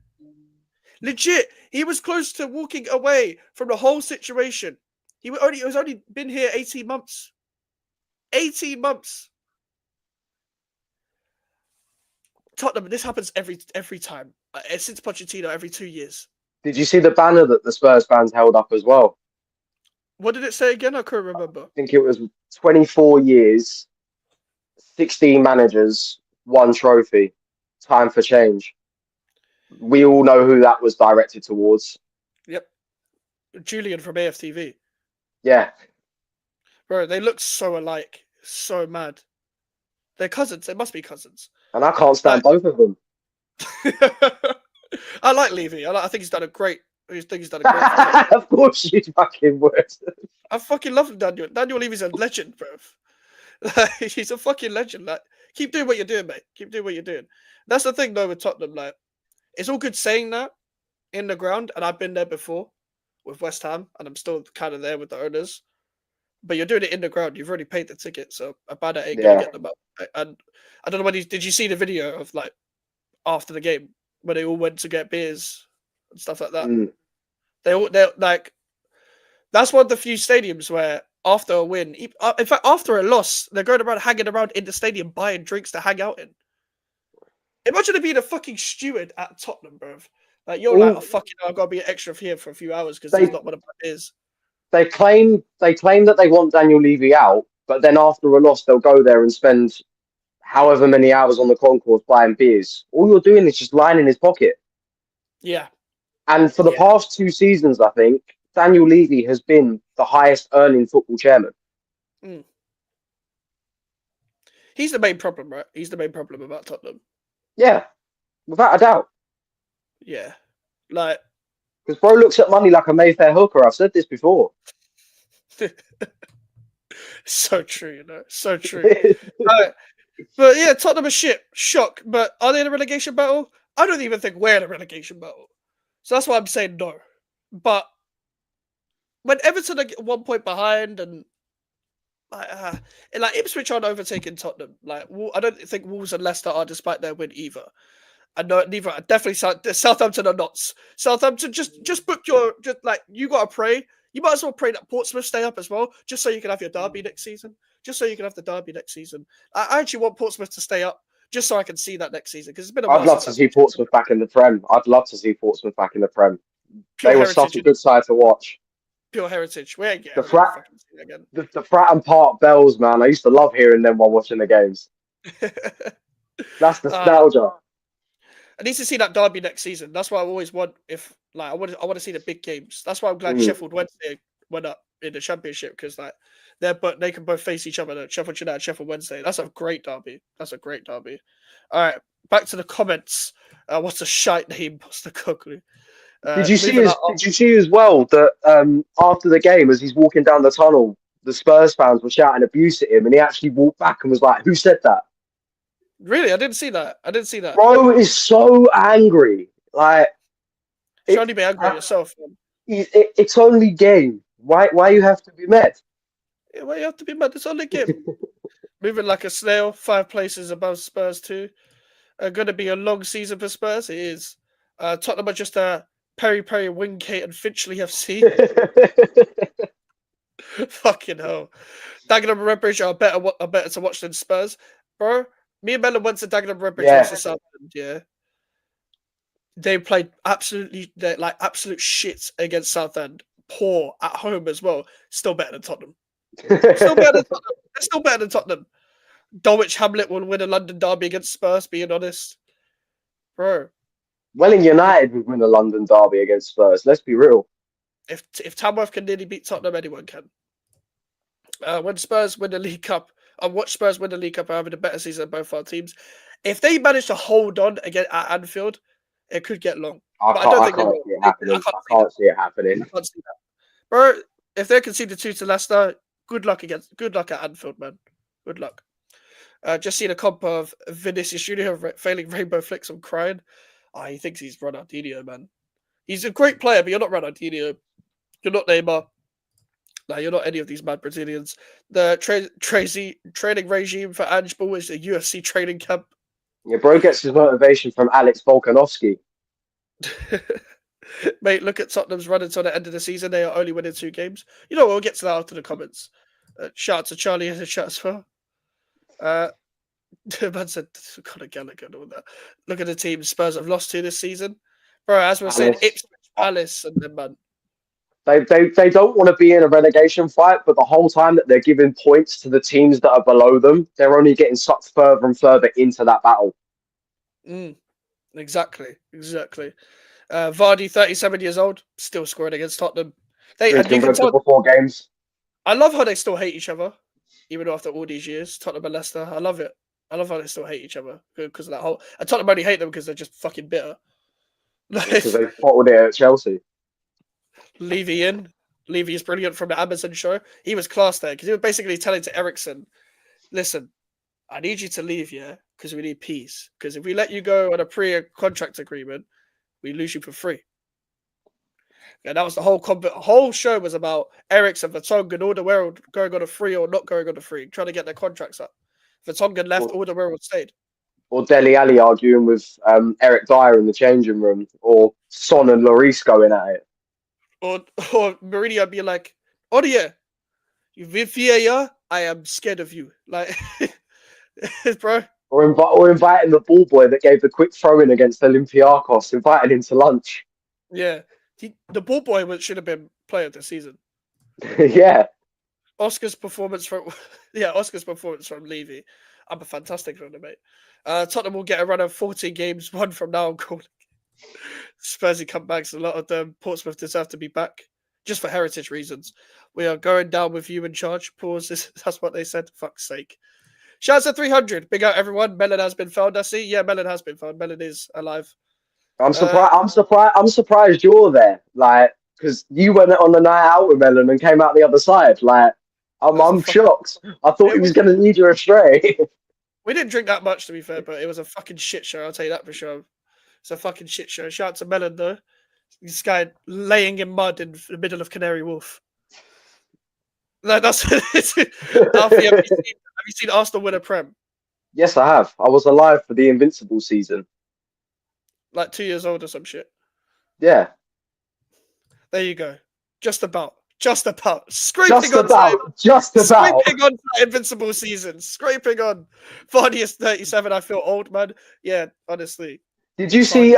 A: Legit, he was close to walking away from the whole situation. He was only been here 18 months. 18 months. Tottenham, this happens every time. Since Pochettino, every 2 years.
B: Did you see the banner that the Spurs fans held up as well?
A: What did it say again? I couldn't remember.
B: I think it was 24 years, 16 managers, 1 trophy. Time for change. We all know who that was directed towards.
A: Yep. Julian from AFTV.
B: Yeah.
A: Bro, they look so alike. So mad. They're cousins. They must be cousins.
B: And I can't stand both of them.
A: I like Levy. I think he's done a great who thinks he's done a great for Tottenham.
B: Of course you fucking would.
A: I fucking love Daniel. Daniel Levy's a legend, bro. Like, he's a fucking legend. Like, keep doing what you're doing, mate. Keep doing what you're doing. That's the thing, though, with Tottenham. Like, it's all good saying that in the ground, and I've been there before with West Ham, and I'm still kind of there with the owners. But you're doing it in the ground. You've already paid the ticket, so a bad ain't gonna
B: Yeah.
A: get them up. And I don't know when did you see the video of like after the game where they all went to get beers and stuff like that?
B: Mm.
A: They're like, that's one of the few stadiums where after a win, in fact after a loss, they're going around hanging around in the stadium buying drinks to hang out in. Imagine being a fucking steward at Tottenham, bro. Like you're like, oh fucking, I've got to be extra here for a few hours because there's not one of my beers.
B: They claim that they want Daniel Levy out, but then after a loss, they'll go there and spend however many hours on the concourse buying beers. All you're doing is just lining his pocket.
A: Yeah.
B: And for the past 2 seasons, I think Daniel Levy has been the highest earning football chairman.
A: Mm. He's the main problem, right? He's the main problem about Tottenham.
B: Yeah, without a doubt.
A: Yeah. Like,
B: because bro looks at money like a Mayfair hooker. I've said this before.
A: So true, you know. So true. But yeah, Tottenham are shit. Shock. But are they in a relegation battle? I don't even think we're in a relegation battle. So that's why I'm saying no. But when Everton are 1 point behind and like Ipswich aren't overtaking Tottenham. Like I don't think Wolves and Leicester are, despite their win either. And no, neither are definitely Southampton are not. Southampton just book your you gotta pray. You might as well pray that Portsmouth stay up as well, just so you can have your derby next season. Just so you can have the derby next season. I actually want Portsmouth to stay up, just so I can see that next season because it's been a while.
B: I'd love to see Portsmouth back in the Prem. I'd love to see Portsmouth back in the Prem. They were such a good side to watch.
A: Pure heritage. We ain't getting
B: the Fratton Park bells, man. I used to love hearing them while watching the games. That's nostalgia.
A: I need to see that derby next season. That's what I always want. I want to see the big games. That's why I'm glad Sheffield Wednesday went up in the Championship because they can both face each other. Sheffield United, Sheffield Wednesday. That's a great derby. All right, back to the comments. What's a shite name? What's the Cogley?
B: Did you see as well that after the game, as he's walking down the tunnel, the Spurs fans were shouting abuse at him, and he actually walked back and was like, "Who said that?"
A: Really, I didn't see that.
B: Bro is so angry. Like,
A: you should only be angry at yourself.
B: It's only game. Why you have to be mad?
A: Yeah, why you have to be mad? It's only game. Moving like a snail, 5 places above Spurs too. Going to be a long season for Spurs. It is. Tottenham are just a Perry Wingate and Finchley FC. Fucking hell. Dagenham and Redbridge are better to watch than Spurs, bro. Me and Mellon went to Dagenham Redbridge versus Southend. Yeah, they played absolute shit against Southend. Poor at home as well. Still better than Tottenham. They're still better than Tottenham. Dulwich Hamlet will win a London derby against Spurs. Being honest, bro.
B: Welling United would win a London derby against Spurs. Let's be real.
A: If Tamworth can nearly beat Tottenham, anyone can. When Spurs win the League Cup, I watched Spurs win the League Cup and having a better season than both our teams. If they manage to hold on again at Anfield, it could get long.
B: I can't see it happening.
A: I can't see that. Bro, if they concede 2 to Leicester, good luck at Anfield, man. Good luck. Just seen a comp of Vinicius Junior failing rainbow flicks. I'm crying. He thinks he's Ronaldinho, man. He's a great player, but you're not Ronaldinho. You're not Neymar. No, you're not any of these mad Brazilians. The training regime for Ange Ball is a UFC training camp.
B: Yeah, bro gets his motivation from Alex Volkanovski.
A: Mate, look at Tottenham's run until the end of the season. They are only winning 2 games. You know what? We'll get to that after the comments. Shout out to Charlie in the chat as well. Man said, Conor Gallagher and all that. Look at the team Spurs have lost to this season. Bro, as we're saying, Ipswich, Palace, and then, man.
B: They don't want to be in a relegation fight, but the whole time that they're giving points to the teams that are below them, they're only getting sucked further and further into that battle.
A: Exactly. Vardy, 37 years old, still scoring against Tottenham.
B: Before games.
A: I love how they still hate each other, even after all these years. Tottenham and Leicester, I love it. I love how they still hate each other because of that whole. And Tottenham only hate them because they're just fucking bitter.
B: Because they bottled it at Chelsea.
A: Levy in. Levy is brilliant from the Amazon show. He was class there because he was basically telling to Ericsson, listen, I need you to leave, yeah, because we need peace. Because if we let you go on a pre-contract agreement, we lose you for free. And that was the whole show was about Ericsson, Vertonghen, all the world going on a free or not going on a free, trying to get their contracts up. Vertonghen left, all the world stayed.
B: Or Dele Alli arguing with Eric Dyer in the changing room, or Son and Lloris going at it.
A: Or Mourinho be like, Odia, you VAR, I am scared of you. Like, bro.
B: Or inviting the ball boy that gave the quick throw in against Olympiacos, inviting him to lunch.
A: Yeah. The ball boy should have been player of the season.
B: Yeah.
A: Oscar's performance from Levy. I'm a fantastic runner, mate. Tottenham will get a run of 14 games, one from now on. Spursy comebacks. A lot of them. Portsmouth deserve to be back, just for heritage reasons. We are going down with you in charge. Pause. That's what they said. Fuck's sake. Shouts at 300. Big out, everyone. Melon has been found. I see. Yeah, Melon has been found. Melon is alive.
B: I'm surprised you're there. Like, because you went on the night out with Melon and came out the other side. Like, I'm shocked. I thought he was going to lead you astray.
A: We didn't drink that much, to be fair, but it was a fucking shit show. I'll tell you that for sure. It's a fucking shit show. Shout out to Melon, though. This guy laying in mud in the middle of Canary Wharf. No, that's Alfie, have you seen Arsenal win a Prem?
B: Yes, I have. I was alive for the Invincible season.
A: Like 2 years old or some shit.
B: Yeah.
A: There you go. Just about. Scraping on that Invincible season. Scraping on. Vardy is 37. I feel old, man. Yeah, honestly.
B: Did you see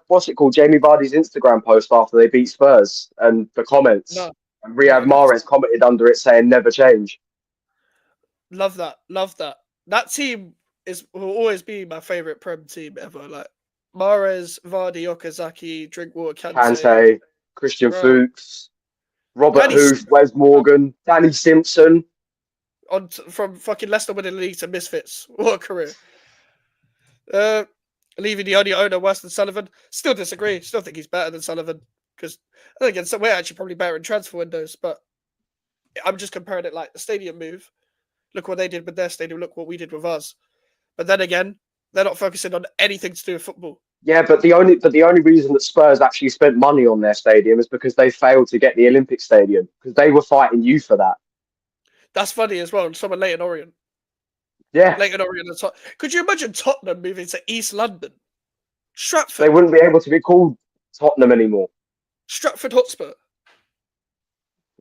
B: what's it called? Jamie Vardy's Instagram post after they beat Spurs and the comments?
A: No.
B: And Riyad Mahrez commented under it saying never change.
A: Love that. That team will always be my favourite Prem team ever. Like Mahrez, Vardy, Okazaki, Drinkwater,
B: Kante, Christian Fuchs, Robert Huth, Wes Morgan, Danny Simpson.
A: From fucking Leicester winning the league to Misfits. What a career. Leaving the only owner worse than Sullivan. Still disagree. Still think he's better than Sullivan. Because again, we're actually probably better in transfer windows, but I'm just comparing it like the stadium move. Look what they did with their stadium. Look what we did with ours. But then again, they're not focusing on anything to do with football.
B: Yeah, but the only reason that Spurs actually spent money on their stadium is because they failed to get the Olympic Stadium, because they were fighting you for that.
A: That's funny as well. Someone Leighton Orient.
B: Yeah.
A: Leighton Orient. Could you imagine Tottenham moving to East London? Stratford.
B: They wouldn't be able to be called Tottenham anymore.
A: Stratford Hotspur.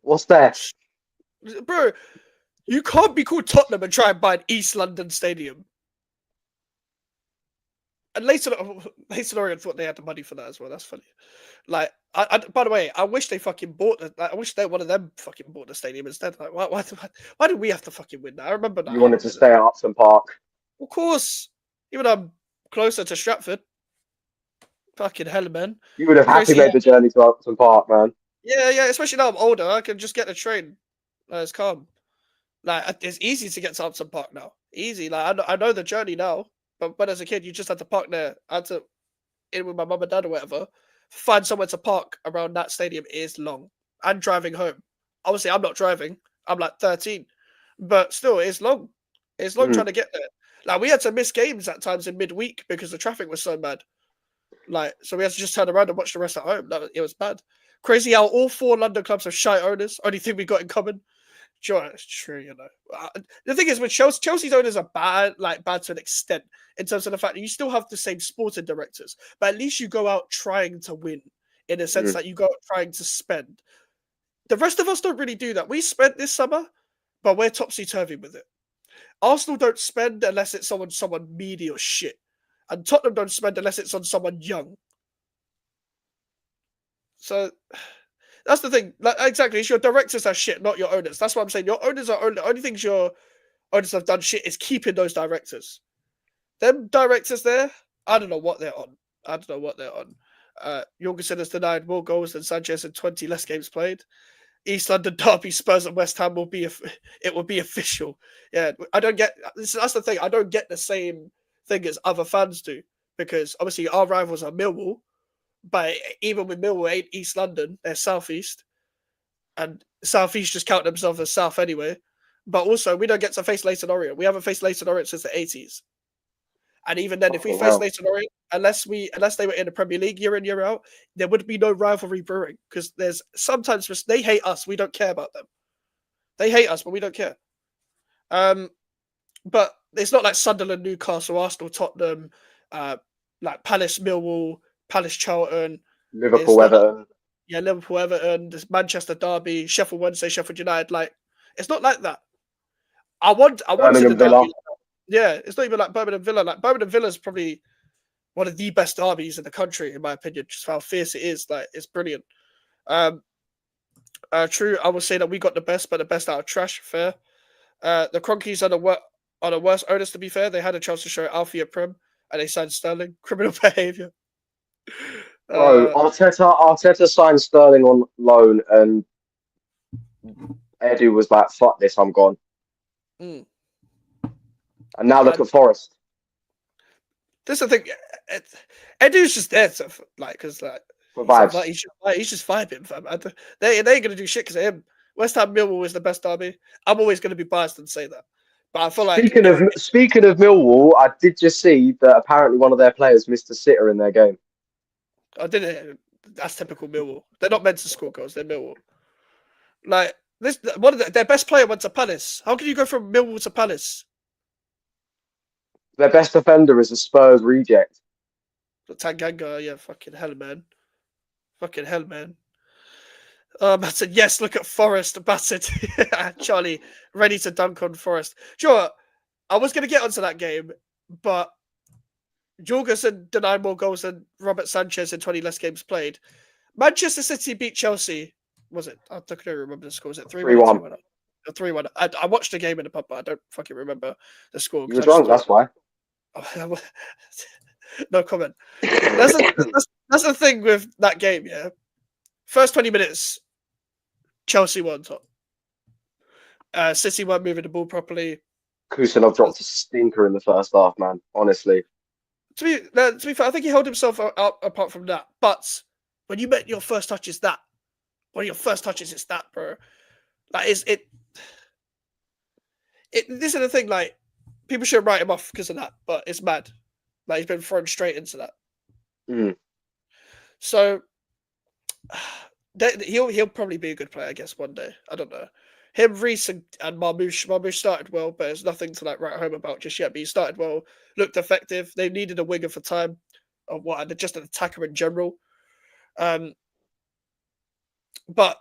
B: What's that?
A: Bro, you can't be called Tottenham and try and buy an East London stadium. And Leighton Orient thought they had the money for that as well. That's funny. Like, by the way, I wish they fucking bought it. Like, I wish one of them fucking bought the stadium instead. Like, why did we have to fucking win that? I remember that.
B: You wanted to stay at Upton Park.
A: Of course. Even though I'm closer to Stratford. Fucking hell, man.
B: You would have happily made the journey to Upton Park, man.
A: Yeah. Especially now I'm older. I can just get the train. It's calm. Like, it's easy to get to Upton Park now. Easy. Like, I know the journey now. But as a kid, you just had to park there. I had to, in with my mum and dad or whatever, find somewhere to park around that stadium is long. And driving home. Obviously, I'm not driving. I'm like 13. But still, it's long. It's long trying to get there. Like, we had to miss games at times in midweek because the traffic was so bad. Like, so we had to just turn around and watch the rest at home. It was bad. Crazy how all 4 London clubs have shite owners. Only thing we got in common. Sure, it's true, you know. The thing is, with Chelsea's owners are bad to an extent in terms of the fact that you still have the same sporting directors, but at least you go out trying to win in a sense that you go out trying to spend. The rest of us don't really do that. We spent this summer, but we're topsy-turvy with it. Arsenal don't spend unless it's on someone meaty or shit. And Tottenham don't spend unless it's on someone young. So that's the thing. Like, exactly. It's your directors are shit, not your owners. That's what I'm saying. Your owners are the only things your owners have done shit is keeping those directors. Them directors there, I don't know what they're on. Jorgensen has denied more goals than Sanchez in 20 less games played. East London derby, Spurs and West Ham will be official. Yeah, I don't get. That's the thing. I don't get the same thing as other fans do, because obviously our rivals are Millwall, But even with Millwall, ain't East London, they're Southeast, and Southeast just count themselves as South anyway. But also, we don't get to face Leyton Orient. We haven't faced Leyton Orient since the 80s. And even then, if we
B: Fucking
A: face
B: hell.
A: Leyton Orient, unless they were in the Premier League year in year out, there would be no rivalry brewing because there's sometimes they hate us, we don't care about them. They hate us, but we don't care. But it's not like Sunderland, Newcastle, Arsenal, Tottenham, like Palace, Millwall, Palace, Charlton. It's
B: Liverpool,
A: not like,
B: Everton.
A: yeah, Liverpool, Everton, this Manchester Derby, Sheffield Wednesday, Sheffield United. Like, it's not like that. I wanted a
B: Birmingham
A: derby.
B: Villa.
A: Yeah, it's not even like Birmingham Villa. Like Birmingham Villa is probably one of the best derbies in the country, in my opinion. Just how fierce it is. Like, it's brilliant. True, I would say that we got the best, but the best out of trash. Fair. The Cronkies are the worst owners. To be fair, they had a chance to show Alfie a Prem, and they signed Sterling. Criminal behaviour.
B: Bro, Arteta signed Sterling on loan, and Edu was like, "Fuck this, I'm gone."
A: Mm.
B: And now look
A: And
B: at Forest.
A: this is the thing. Edu's just there to because
B: For
A: he's
B: vibes.
A: he's just vibing, fam. They ain't gonna do shit because of him. West Ham Millwall is the best derby. I'm always gonna be biased and say that, but I feel like
B: Speaking of Millwall, I did just see that apparently one of their players missed a sitter in their game.
A: I didn't. That's typical Millwall. They're not meant to score goals. They're Millwall. Like this, their best player went to Palace. How can you go from Millwall to Palace?
B: Their best defender is a Spurs reject.
A: Tanganga, yeah, fucking hell, man. Fucking hell, man. Battered, yes, look at Forest, battered. Charlie, ready to dunk on Forest. Sure, I was going to get onto that game, but Jorgensen denied more goals than Robert Sanchez in 20 less games played. Manchester City beat Chelsea. Was it? I don't remember the score. Was it 3-1 or
B: 3-1.
A: 2-1? 3-1. I watched the game in the pub, but I don't fucking remember the score
B: You were
A: because I just
B: drunk,
A: thought.
B: that's why.
A: No comment. That's the thing with that game, yeah. First 20 minutes, Chelsea won top. City weren't moving the ball properly.
B: Kusanov dropped a stinker in the first half, man. Honestly.
A: To be fair, I think he held himself out apart from that. But when you make your first touch is that. One of your first touches is that, bro. Like, is it. This is the thing, like, people should write him off because of that, but it's mad. Like, he's been thrown straight into that.
B: Mm.
A: So, he'll probably be a good player, I guess, one day. I don't know. Him, Reece, and Marmouche. Marmouche started well, but there's nothing to like write home about just yet. But he started well, looked effective. They needed a winger for time, or what? And just an attacker in general. But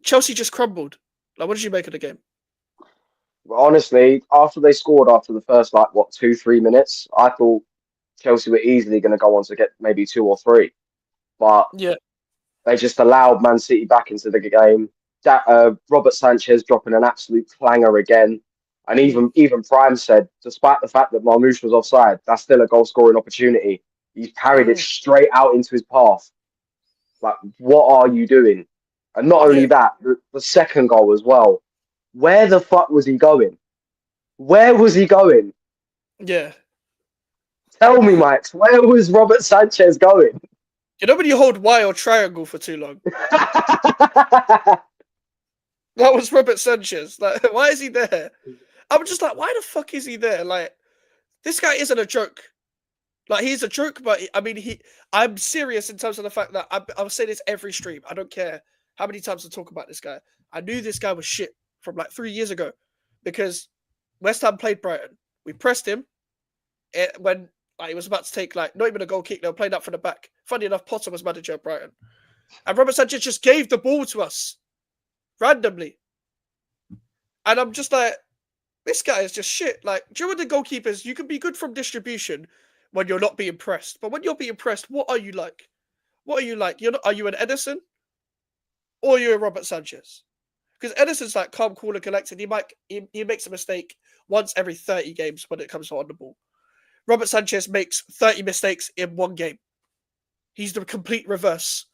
A: Chelsea just crumbled. Like, what did you make of the game?
B: Honestly, after they scored after the first, 2-3 minutes, I thought Chelsea were easily going to go on to get maybe 2 or 3. But
A: Yeah,
B: they just allowed Man City back into the game. Robert Sanchez dropping an absolute clanger again. And even Prime said, despite the fact that Marmouche was offside, that's still a goal scoring opportunity. He's parried it straight out into his path. Like, what are you doing? And not only that, the second goal as well. Where the fuck was he going? Where was he going?
A: yeah.
B: Tell me, Mike, where was Robert Sanchez going?
A: You know when you hold Y or triangle for too long? That was Robert Sanchez. Like, why is he there? I'm just like, why the fuck is he there? Like, this guy isn't a joke. Like, he's a joke, but I mean, I'm serious in terms of the fact that I'll say this every stream. I don't care how many times I talk about this guy. I knew this guy was shit from like 3 years ago because West Ham played Brighton. We pressed him when he was about to take, like, not even a goal kick. They were playing up from the back. Funny enough, Potter was manager of Brighton. And Robert Sanchez just gave the ball to us randomly. And I'm just like, this guy is just shit. Like, do you know what the goalkeepers, you can be good from distribution when you're not being pressed. But when you're being pressed, what are you like? What are you like? Are you an Edison? Or you're a Robert Sanchez? Because Edison's like calm, cool, and collected. He makes a mistake once every 30 games when it comes to on the ball. Robert Sanchez makes 30 mistakes in one game. He's the complete reverse.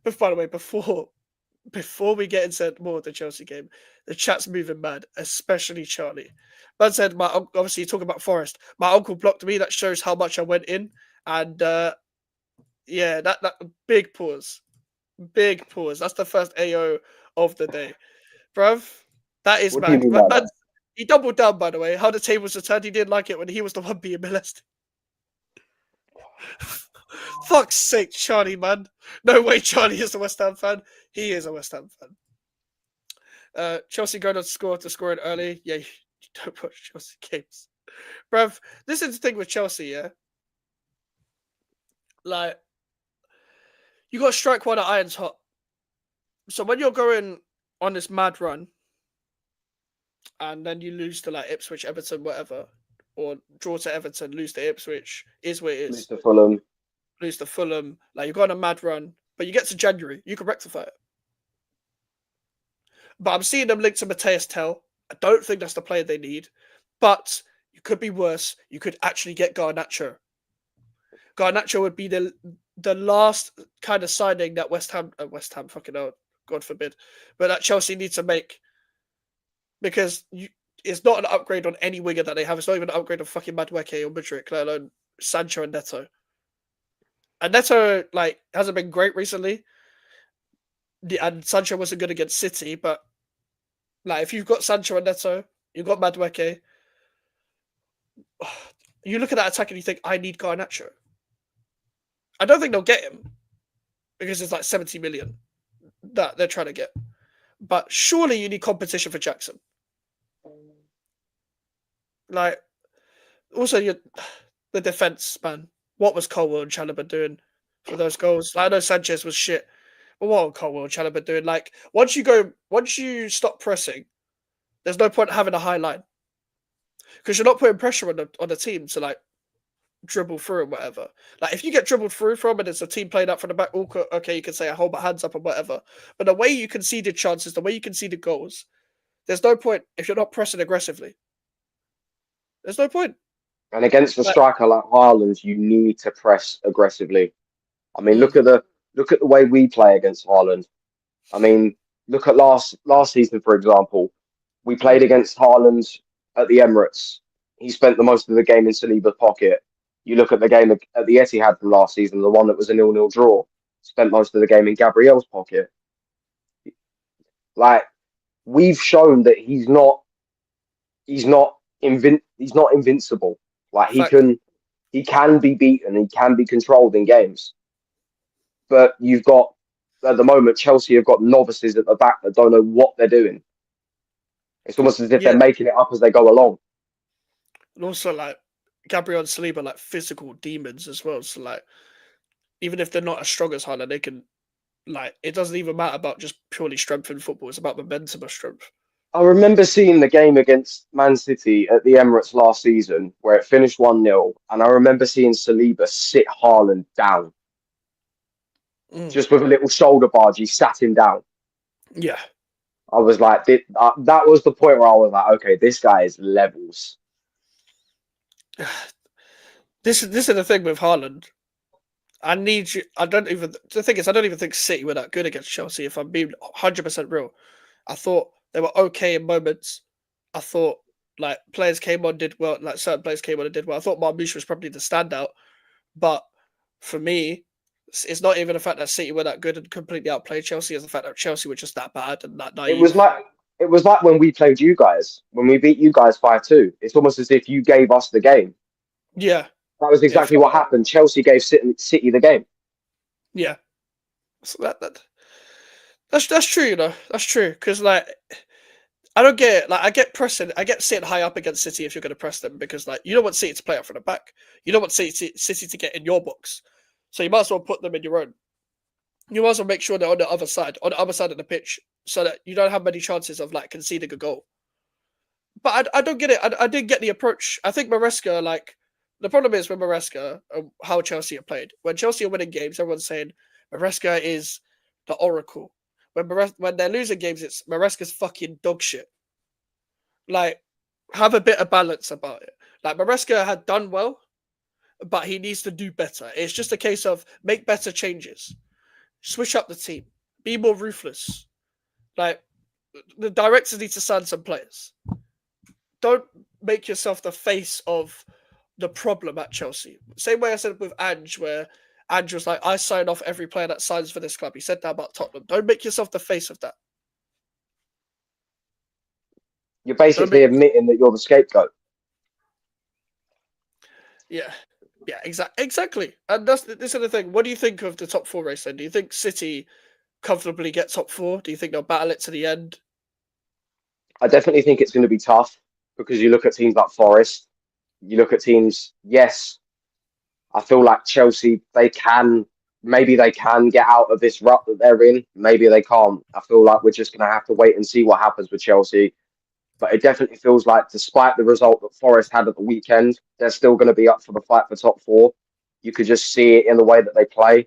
A: But by the way, before we get into more of the Chelsea game, the chat's moving mad, especially Charlie. Man said, obviously talking about Forest, my uncle blocked me. That shows how much I went in. And Yeah, that big pause. Big pause. That's the first AO of the day. Bruv, that is
B: What do you
A: mad.
B: mean by that?
A: Man, he doubled down, by the way. How the tables were turned, he didn't like it when he was the one being molested. Fuck's sake, Charlie, man. No way Charlie is a West Ham fan. He is a West Ham fan. Chelsea going on to score it early. Yeah, you don't watch Chelsea games. Bruv, this is the thing with Chelsea, yeah? Like, you got to strike while the iron's hot. So when you're going on this mad run, and then you lose to like Ipswich, Everton, whatever, or draw to Everton, lose to Ipswich, is what it is.
B: Mr. Fulham.
A: Lose to Fulham, like you're going on a mad run, but you get to January, you can rectify it. But I'm seeing them linked to Mateus Tell. I don't think that's the player they need, but you could be worse. You could actually get Garnacho. Garnacho would be the last kind of signing that West Ham, fucking hell, God forbid, but that Chelsea needs to make, because it's not an upgrade on any winger that they have. It's not even an upgrade on fucking Madueke or Mudryk, let alone Sancho and Neto. And Neto, like, hasn't been great recently. And Sancho wasn't good against City, but like, if you've got Sancho and Neto, you've got Madueke, you look at that attack and you think, I need Garnacho. I don't think they'll get him because it's like 70 million that they're trying to get. But surely you need competition for Jackson. Like, also, the defense, man. What was Colwell and Chalobah doing for those goals? Like, I know Sanchez was shit, but what were Colwell and Chalobah doing? Like, once you stop pressing, there's no point having a high line because you're not putting pressure on the team to like dribble through and whatever. Like, if you get dribbled through from and it's a team playing up from the back, okay, you can say I hold my hands up and whatever. But the way you conceded chances, the way you conceded goals, there's no point if you're not pressing aggressively. There's no point.
B: And against a
A: Like,
B: striker like Haaland, you need to press aggressively. I mean,
A: mm,
B: look at the way we play against Haaland. I mean, look at last season, for example. We played
A: mm,
B: against Haaland at the Emirates. He spent the most of the game in Saliba's pocket. You look at the game at the Etihad from last season, the one that was a 0-0 draw. Spent most of the game in Gabriel's pocket. Like, we've shown that he's not invincible. Like,
A: fact.
B: he can be beaten, he can be controlled in games. But you've got, at the moment, Chelsea have got novices at the back that don't know what they're doing. It's almost as if they're
A: Yeah.
B: making it up as they go along.
A: And also, like, Gabriel and Saliba, like, physical demons as well. So, like, even if they're not as strong as Haaland, they can, like, it doesn't even matter about just purely strength in football. It's about momentum of strength.
B: I remember seeing the game against Man City at the Emirates last season where it finished 1-0, and I remember seeing Saliba sit Haaland down.
A: Mm.
B: Just with a little shoulder barge, he sat him down.
A: Yeah.
B: I was like, that was the point where I was like, okay, this guy is levels.
A: This is the thing with Haaland. I need you. The thing is, I don't even think City were that good against Chelsea. If I'm being 100% real, I thought they were okay in moments. I thought like players came on, did well. Like certain players came on and did well. I thought Marmoush was probably the standout, but for me, it's not even the fact that City were that good and completely outplayed Chelsea. It's the fact that Chelsea were just that bad and that
B: It was
A: naive.
B: like it was like when we played you guys, when we beat you guys 5-2. It's almost as if you gave us the game.
A: Yeah,
B: That was
A: it
B: exactly
A: felt
B: what happened. Chelsea gave City the game.
A: yeah. So that's true. You know, that's true because like I don't get it. Like, I get pressing. I get sitting high up against City if you're going to press them because, like, you don't want City to play out from the back. You don't want City to get in your box. So you might as well put them in your own. You might as well make sure they're on the other side of the pitch, so that you don't have many chances of like conceding a goal. But I don't get it. I didn't get the approach. I think Maresca, like, the problem is with Maresca, how Chelsea are played. When Chelsea are winning games, everyone's saying Maresca is the oracle. When they're losing games, it's Maresca's fucking dog shit. Like, have a bit of balance about it. Like, Maresca had done well, but he needs to do better. It's just a case of make better changes, switch up the team, be more ruthless. Like, the directors need to sign some players. Don't make yourself the face of the problem at Chelsea. Same way I said with Ange, where Andrew's like, I sign off every player that signs for this club. He said that about Tottenham. Don't make yourself the face of that.
B: You're basically admitting that you're the scapegoat.
A: Yeah. Yeah, exactly. And this is the thing. What do you think of the top 4 race then? Do you think City comfortably get top 4? Do you think they'll battle it to the end?
B: I definitely think it's going to be tough because you look at teams like Forest, you look at teams, yes, I feel like Chelsea, maybe they can get out of this rut that they're in. Maybe they can't. I feel like we're just going to have to wait and see what happens with Chelsea. But it definitely feels like, despite the result that Forest had at the weekend, they're still going to be up for the fight for top 4. You could just see it in the way that they play,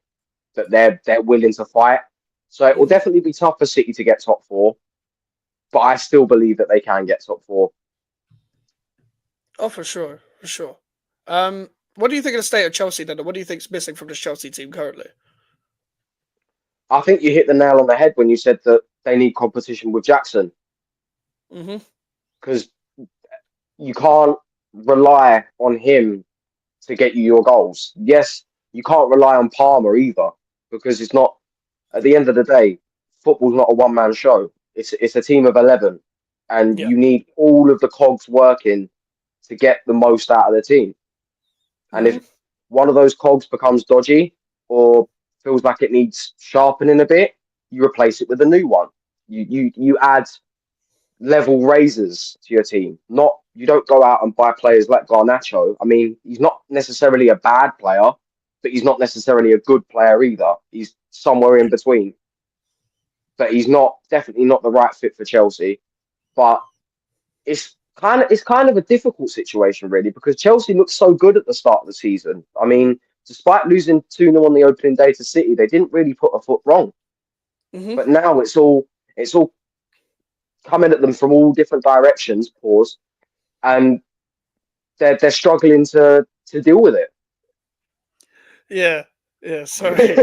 B: that they're willing to fight. So it will definitely be tough for City to get top 4. But I still believe that they can get top 4.
A: Oh, for sure. For sure. What do you think of the state of Chelsea then? What do you think's missing from this Chelsea team currently?
B: I think you hit the nail on the head when you said that they need competition with Jackson. Because you can't rely on him to get you your goals. Yes, you can't rely on Palmer either, because it's not, at the end of the day, football's not a one-man show. It's a team of 11, and you need all of the cogs working to get the most out of the team. And if one of those cogs becomes dodgy or feels like it needs sharpening a bit, you replace it with a new one. You add level raisers to your team. You don't go out and buy players like Garnacho. I mean, he's not necessarily a bad player, but he's not necessarily a good player either. He's somewhere in between. But he's definitely not the right fit for Chelsea. But it's kind of a difficult situation, really, because Chelsea looked so good at the start of the season. I mean, despite losing 2-0 on the opening day to City, they didn't really put a foot wrong. But now it's all coming at them from all different directions, and they're struggling to deal with it.
A: Yeah, sorry.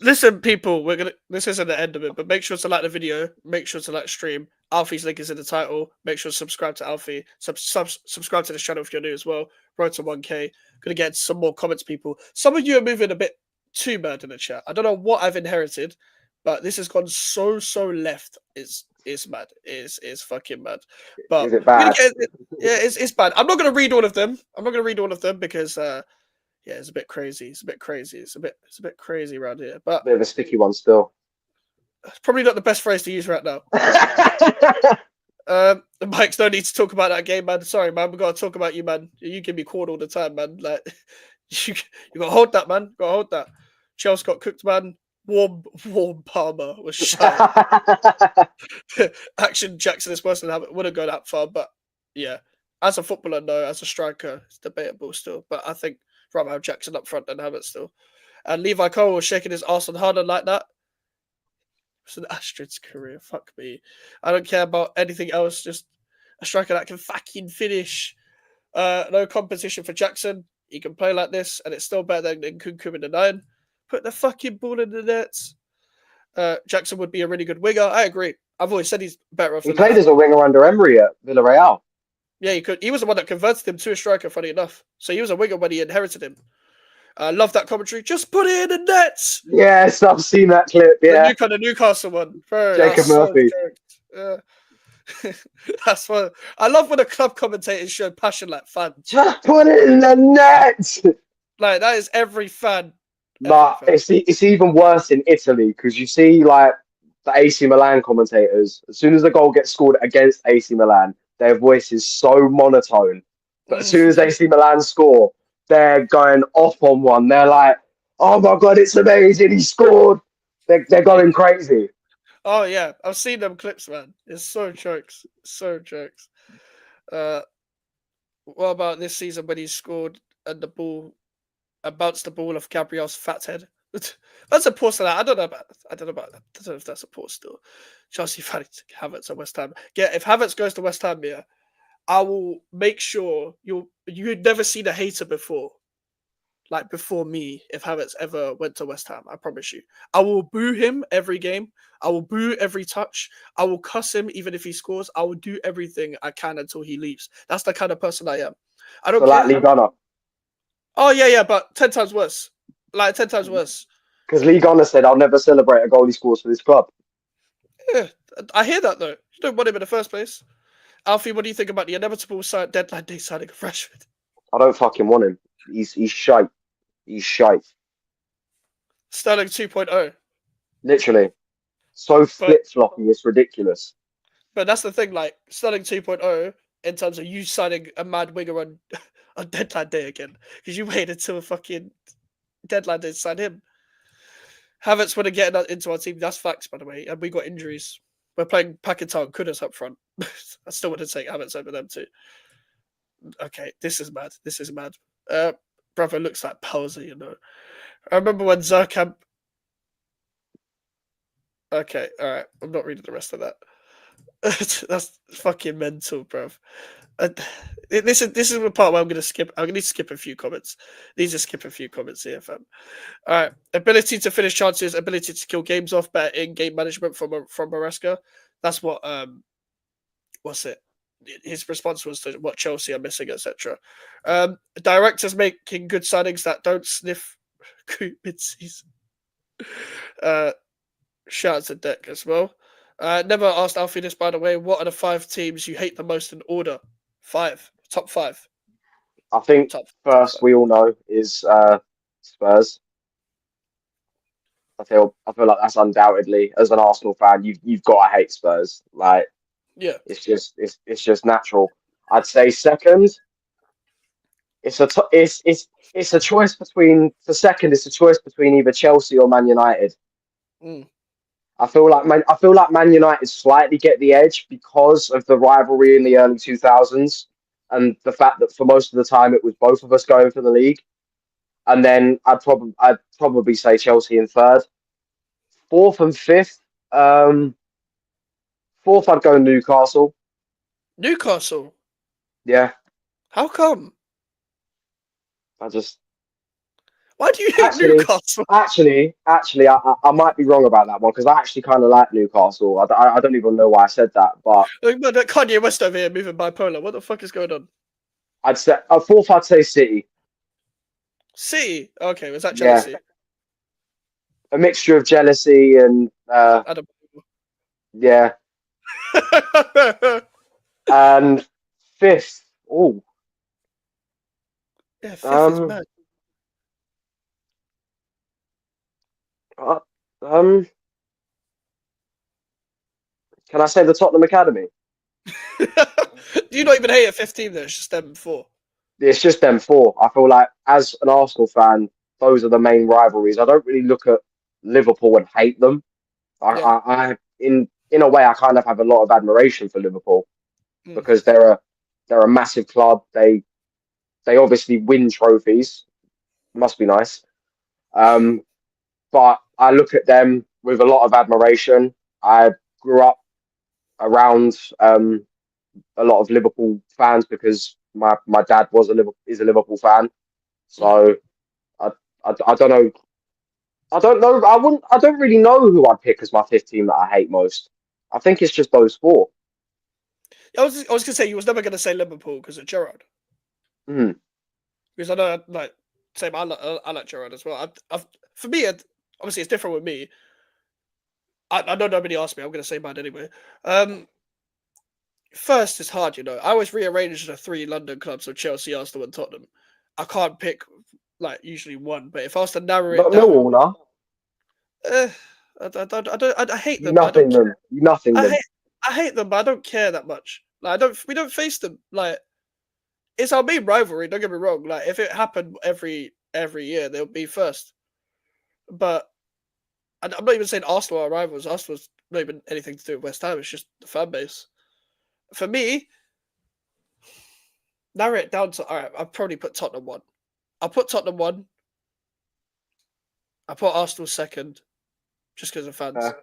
A: Listen, people, this isn't the end of it, but make sure to like the video, make sure to like the stream. Alfie's link is in the title. Make sure to subscribe to Alfie. Subscribe to the channel if you're new as well. Road to 1K. Gonna get some more comments, people. Some of you are moving a bit too mad in the chat. I don't know what I've inherited, but this has gone so left. It's mad. It's fucking mad. But
B: is it bad?
A: It's bad. I'm not gonna read all of them. Because yeah, it's a bit crazy. It's a bit crazy around here. But
B: A bit of a sticky one still.
A: It's probably not the best phrase to use right now. Mike's no need to talk about that game, man. Sorry, man. We gotta talk about you, man. You give me corn all the time, man. Like you gotta hold that, man. Gotta hold that. Chelsea got cooked, man. Warm Palmer was shot. Action Jackson is worse than Havertz. Wouldn't go that far, but yeah. As a footballer, no. As a striker, it's debatable still. But I think rather have Jackson up front than Havertz still. And Levi Cole was shaking his arse on Harden like that. It's an Astrid's career. Fuck me. I don't care about anything else. Just a striker that can fucking finish. No competition for Jackson. He can play like this, and it's still better than Kunku in the 9. Put the fucking ball in the nets. Jackson would be a really good winger. I agree. I've always said he's better off.
B: He played as a winger under Emery at Villarreal.
A: Yeah, he could. He was the one that converted him to a striker, funny enough. So he was a winger when he inherited him. I love that commentary. Just put it in the nets.
B: Yes, I've seen that clip. Yeah,
A: the Newcastle one.
B: Jacob Murphy.
A: That's what I love when the club commentators show passion like fans.
B: Just put it in the net.
A: Like that is every fan.
B: But it's even worse in Italy, because you see like the AC Milan commentators. As soon as a goal gets scored against AC Milan, their voice is so monotone. But as soon as AC Milan score, they're going off on one. They're like, "Oh my god, it's amazing! He scored!" They're going crazy.
A: Oh yeah, I've seen them clips, man. It's so jokes. What about this season when he scored and the ball bounced the ball off Gabriel's fat head? That's a pause to that. I don't know if that's a pause still. Chelsea fan Havertz at West Ham. Yeah, if Havertz goes to West Ham, yeah, I will make sure you'd never seen a hater before. Like before me, if Havertz ever went to West Ham, I promise you. I will boo him every game. I will boo every touch. I will cuss him even if he scores. I will do everything I can until he leaves. That's the kind of person I am. I don't care.
B: Gunner.
A: Oh yeah, but 10 times worse. Like 10 times worse.
B: Because Lee Gunner said, "I'll never celebrate a goal he scores for this club."
A: Yeah, I hear that though. You don't want him in the first place. Alfie, what do you think about the inevitable deadline day signing of Rashford?
B: I don't fucking want him. He's shite. He's shite.
A: Sterling 2.0.
B: Literally. So
A: But
B: flip floppy, it's ridiculous.
A: that's the thing, like Sterling 2.0 in terms of you signing a mad winger on on deadline day again. Because you waited until fucking deadline day to sign him. Havertz would have getting into our team. That's facts, by the way. And we got injuries. We're playing Paquetá and Kudus up front. I still would have taken Havertz over them too. Okay, this is mad. This is mad. Brother looks like Palsy, you know. I remember when Zerkamp. Okay, all right. I'm not reading the rest of that. That's fucking mental, bruv. This is the part where I'm gonna skip. I'm gonna skip a few comments. Need to skip a few comments here, fam. All right, ability to finish chances, ability to kill games off, better in-game management from Maresca. That's what what's it? His response was to what Chelsea are missing, etc. Directors making good signings that don't sniff mid-season. Shout out to Deck as well. Never asked Alfie this, by the way. What are the 5 teams you hate the most in order? 5. Top 5.
B: I think
A: Top
B: first
A: 5.
B: we all know is Spurs. I feel like that's undoubtedly, as an Arsenal fan, you've got to hate Spurs. Like
A: Yeah.
B: it's just natural. I'd say second, it's a choice between the second. It's a choice between either Chelsea or Man United.
A: Mm.
B: I feel like Man United slightly get the edge because of the rivalry in the early 2000s and the fact that for most of the time it was both of us going for the league. And then I'd probably say Chelsea in third. Fourth and fifth. Fourth I'd go Newcastle.
A: Newcastle.
B: Yeah,
A: How come?
B: I just
A: Why do you hate
B: actually
A: Newcastle?
B: actually I might be wrong about that one because I actually kind of like Newcastle. I don't even know why I said that, but
A: Like, man, that Kanye West over here moving bipolar. What the fuck is going on?
B: I'd say fourth I'd say City.
A: City. Okay, was that
B: Yeah,
A: jealousy?
B: a mixture of jealousy and
A: I don't.
B: yeah. And fifth, oh,
A: Yeah, fifth is
B: um,
A: mad.
B: uh, um, can I say the Tottenham Academy?
A: Do you not even hate a 15 though? It's just them 4.
B: It's just them four. I feel like as an Arsenal fan, those are the main rivalries. I don't really look at Liverpool and hate them.
A: Yeah.
B: In a way, I kind of have a lot of admiration for Liverpool
A: Mm.
B: because they're a massive club. They obviously win trophies. Must be nice. Um, but I look at them with a lot of admiration. I grew up around a lot of Liverpool fans because my dad is a Liverpool fan.
A: Mm.
B: So I, I don't know. I don't know. I don't really know who I'd pick as my fifth team that I hate most. I think it's just those four.
A: I was gonna say you was never gonna say Liverpool because of Gerrard.
B: Mm.
A: Because I know, like, same. I like Gerrard as well. For me, obviously it's different with me. I know nobody asked me. I'm gonna say mine anyway. First is hard, you know. I always rearrange the 3 London clubs of Chelsea, Arsenal, and Tottenham. I can't pick like usually one, but if I was to narrow it
B: Not
A: down,
B: Millwall, nah.
A: eh, I hate
B: You
A: them, but I don't
B: nothing
A: care.
B: them. You nothing
A: I
B: them.
A: hate I hate them, but I don't care that much. Like we don't face them. Like it's our main rivalry. Don't get me wrong. Like if it happened every year, they'll be first. But I'm not even saying Arsenal are rivals. Arsenal's not even anything to do with West Ham. It's just the fan base. For me, narrow it down to all right. I'll probably put Tottenham one. I'll put Tottenham one. I put Arsenal second, just because of
B: Uh,
A: fans.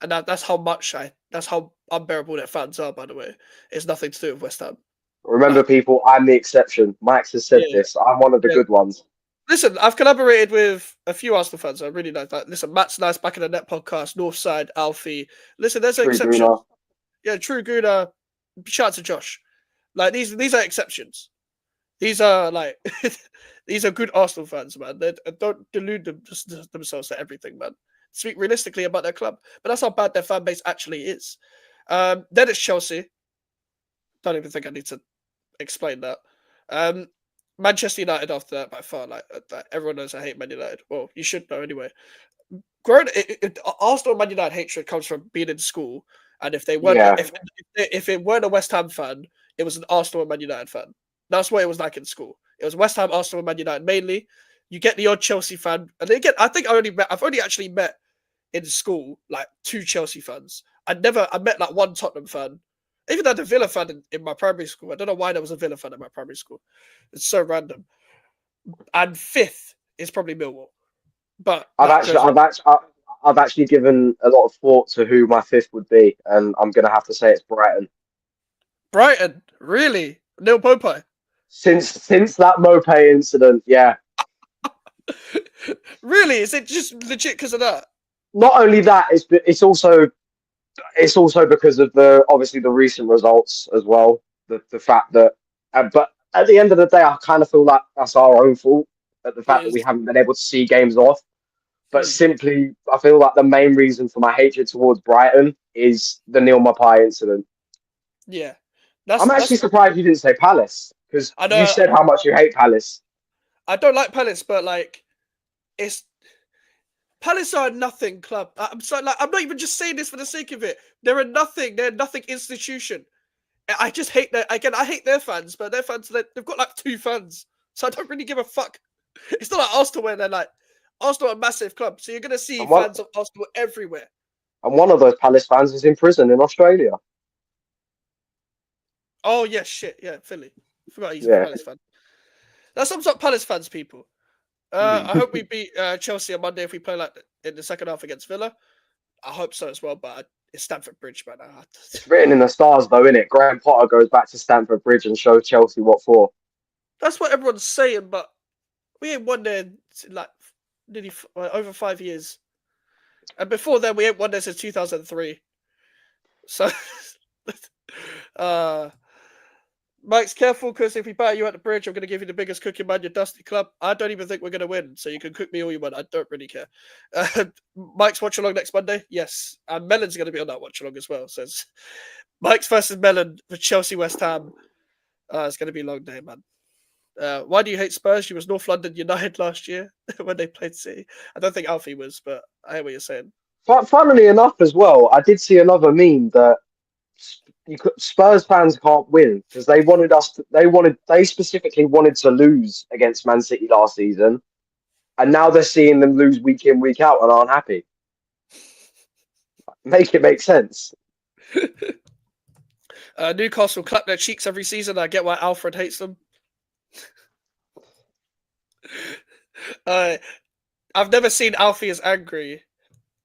A: And that's how much that's how unbearable their fans are. By the way, it's nothing to do with West Ham.
B: remember,
A: Like
B: people, I'm the exception. Max has said
A: yeah,
B: this. I'm one of the
A: yeah.
B: good ones.
A: Listen, I've collaborated with a few Arsenal fans. I really like that. Listen, Matt's nice back in the net podcast, Northside, Alfie. Listen, there's an
B: True,
A: exception.
B: Guna.
A: Yeah, True Guna. Shout out to Josh. Like these are exceptions. These are like These are good Arsenal fans, man. They don't delude themselves to everything, man. Speak realistically about their club, but that's how bad their fan base actually is. Then it's Chelsea. Don't even think I need to explain that. Um, Manchester United after that by far, everyone knows I hate Man United. Well, you should know anyway. Arsenal and Man United hatred comes from being in school, and if they weren't,
B: Yeah,
A: if it weren't a West Ham fan, it was an Arsenal and Man United fan. That's what it was like in school. It was West Ham, Arsenal, and Man United mainly. You get the odd Chelsea fan, and again, I think I've only actually met in school like two Chelsea fans. I met like one Tottenham fan. Even had a Villa fan in my primary school. I don't know why there was a Villa fan in my primary school. It's so random. And fifth is probably Millwall. But
B: I've
A: that
B: actually,
A: goes
B: I've
A: on.
B: actually, I've actually given a lot of thought to who my fifth would be, and I'm gonna have to say it's Brighton.
A: Brighton, really? Neil Popeye.
B: Since that Mope incident, yeah.
A: Really? Is it just legit because of that?
B: Not only that, it's also because of the obviously the recent results as well. The fact that, but at the end of the day, I kind of feel like that's our own fault at the
A: It
B: fact that we
A: is.
B: haven't been able to see games off. But
A: Hmm.
B: simply, I feel like the main reason for my hatred towards Brighton is the Neil Mapai incident.
A: Yeah.
B: I'm
A: That's
B: actually surprised you didn't say Palace because
A: I
B: you
A: know
B: said how much you hate Palace.
A: I don't like Palace, but like it's Palace are a nothing club. I'm sorry, like I'm not even just saying this for the sake of it. They're a nothing. They're a nothing institution. I just hate their again. I hate their fans, but their fans they've got like two fans, so I don't really give a fuck. It's not like Arsenal where they're like Arsenal are a massive club, so you're gonna see
B: And one
A: fans of Arsenal everywhere.
B: and one of those Palace fans is in prison in Australia.
A: Oh yeah, shit, yeah, Philly. Forgot he's a
B: Yeah.
A: Palace fan. That sums up Palace fans, people. I hope we beat Chelsea on Monday if we play like in the second half against Villa. I hope so as well, but it's Stamford Bridge, man.
B: It's written in the stars, though, isn't it? Graham Potter goes back to Stamford Bridge and shows Chelsea what for.
A: That's what everyone's saying, but we ain't won there in like nearly over 5 years, and before then we ain't won there since 2003. So, uh, Mike's careful because if we batter you at the bridge, I'm going to give you the biggest cooking man, your dusty club. I don't even think we're going to win, so you can cook me all you want. I don't really care. Mike's watch along next Monday, yes, and Melon's going to be on that watch along as well. So it's Mike's versus Melon for Chelsea West Ham. It's going to be a long day, man. Why do you hate Spurs? You was North London United last year when they played City. I don't think Alfie was, but I hear what you're saying.
B: Funnily enough, as well, I did see another meme that Spurs fans can't win because they wanted us. They specifically wanted to lose against Man City last season, and now they're seeing them lose week in, week out, and aren't happy. Make it make sense.
A: Newcastle clap their cheeks every season. I get why Alfred hates them. I've never seen Alfie as angry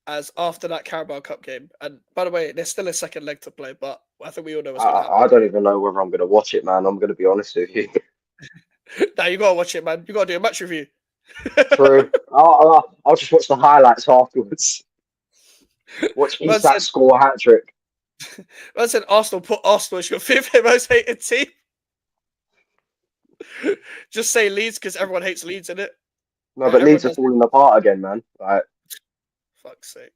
A: as after that Carabao Cup game. And by the way, there's still a second leg to play, but I think we all know what's going to
B: I
A: happen.
B: don't even know whether I'm going to watch it, man. I'm going to be honest with you.
A: Now you gotta watch it, man. You gotta do a match review.
B: True. I'll just watch the highlights afterwards. Watch Isak score a hat trick.
A: I said Arsenal put Arsenal as your fifth most hated team. Just say Leeds because everyone hates Leeds in it.
B: No, but
A: Everyone
B: Leeds are
A: does.
B: falling apart again, man. Like,
A: Fuck's sake.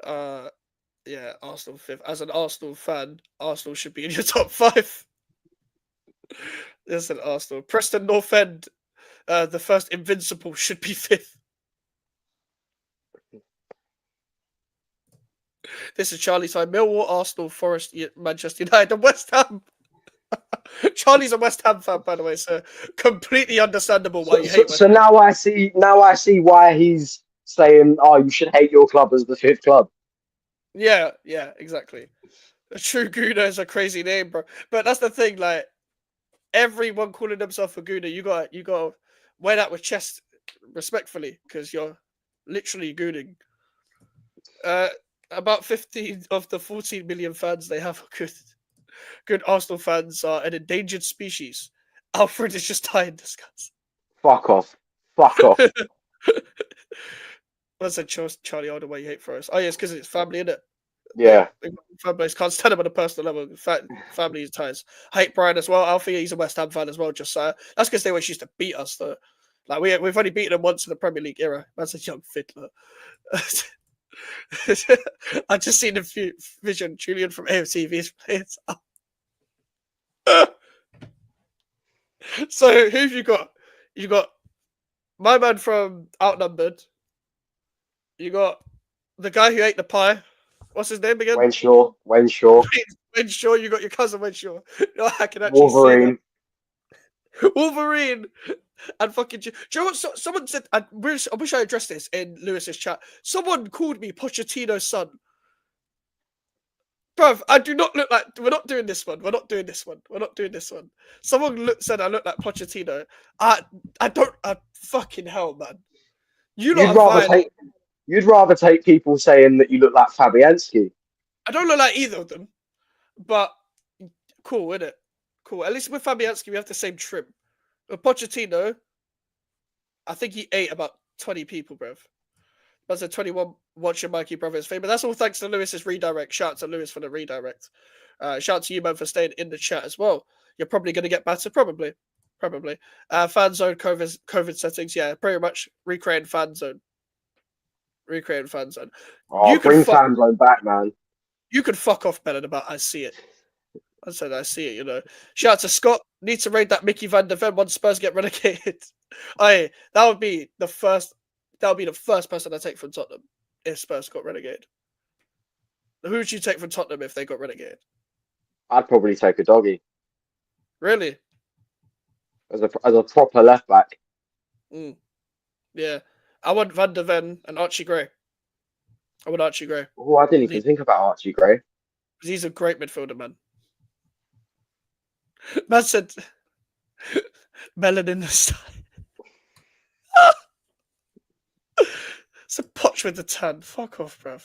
A: Yeah, Arsenal fifth. As an Arsenal fan, Arsenal should be in your top five. Listen, Arsenal. Preston North End, the first invincible, should be fifth. This is Charlie's side. Millwall, Arsenal, Forest, Manchester United, and West Ham. Charlie's a West Ham fan, by the way, so completely understandable why you hate West
B: so
A: Ham.
B: now I see why he's saying, "Oh, you should hate your club as the fifth club."
A: Yeah, exactly. A true Guna is a crazy name, bro. But that's the thing, like everyone calling themselves a Guna, you got to wear that with chest respectfully, because you're literally gooning. About 15 of the 14 million fans they have are good Arsenal fans are an endangered species. Alfred is just dying disgust.
B: Fuck off. Fuck off.
A: I said Charlie Alder why you hate for us. Oh yeah, it's because it's family, innit?
B: Yeah.
A: The fan base can't stand him on a personal level. Family ties. I hate Brian as well. Alfie, he's a West Ham fan as well. Just that's because they always used to beat us though. Like we've only beaten them once in the Premier League era. That's a young fiddler. I just seen the vision. Julian from AFTV's players. So who've you got? You got my man from Outnumbered. You got the guy who ate the pie. What's his name again?
B: Wenshaw.
A: Wenshaw. You got your cousin Wenshaw. No, I can actually see
B: Wolverine.
A: that. Wolverine. And fucking, do you know what? Someone said, I wish I addressed this in Lewis's chat. Someone called me Pochettino's son. Bruv, I do not look like. We're not doing this one. We're not doing this one. We're not doing this one. Someone said I look like Pochettino. I don't. Fucking hell, man.
B: You'd rather take people saying that you look like Fabianski.
A: I don't look like either of them, but cool, isn't it? Cool. At least with Fabianski, we have the same trim. With Pochettino, I think he ate about 20 people, bruv. That's a 21 watching Mikey Brothers fame. But that's all thanks to Lewis's redirect. Shout out to Lewis for the redirect. Shout out to you, man, for staying in the chat as well. You're probably going to get better, probably. Fan zone, COVID settings, yeah, pretty much recreating fan zone.
B: Oh, bring fan zone back, man.
A: You could fuck off, Bennett, about I see it. I said I see it, you know. Shout out to Scott. Need to raid that Mickey Van der Ven once Spurs get relegated. That would be the first person I take from Tottenham if Spurs got relegated. Who would you take from Tottenham if they got relegated?
B: I'd probably take a doggy.
A: Really?
B: As a proper left back.
A: Yeah. I want Van der Ven and Archie Gray.
B: Oh, I didn't even think about Archie Gray.
A: He's a great midfielder, man. Man said melanin style. It's a potch with the tan. Fuck off, bruv.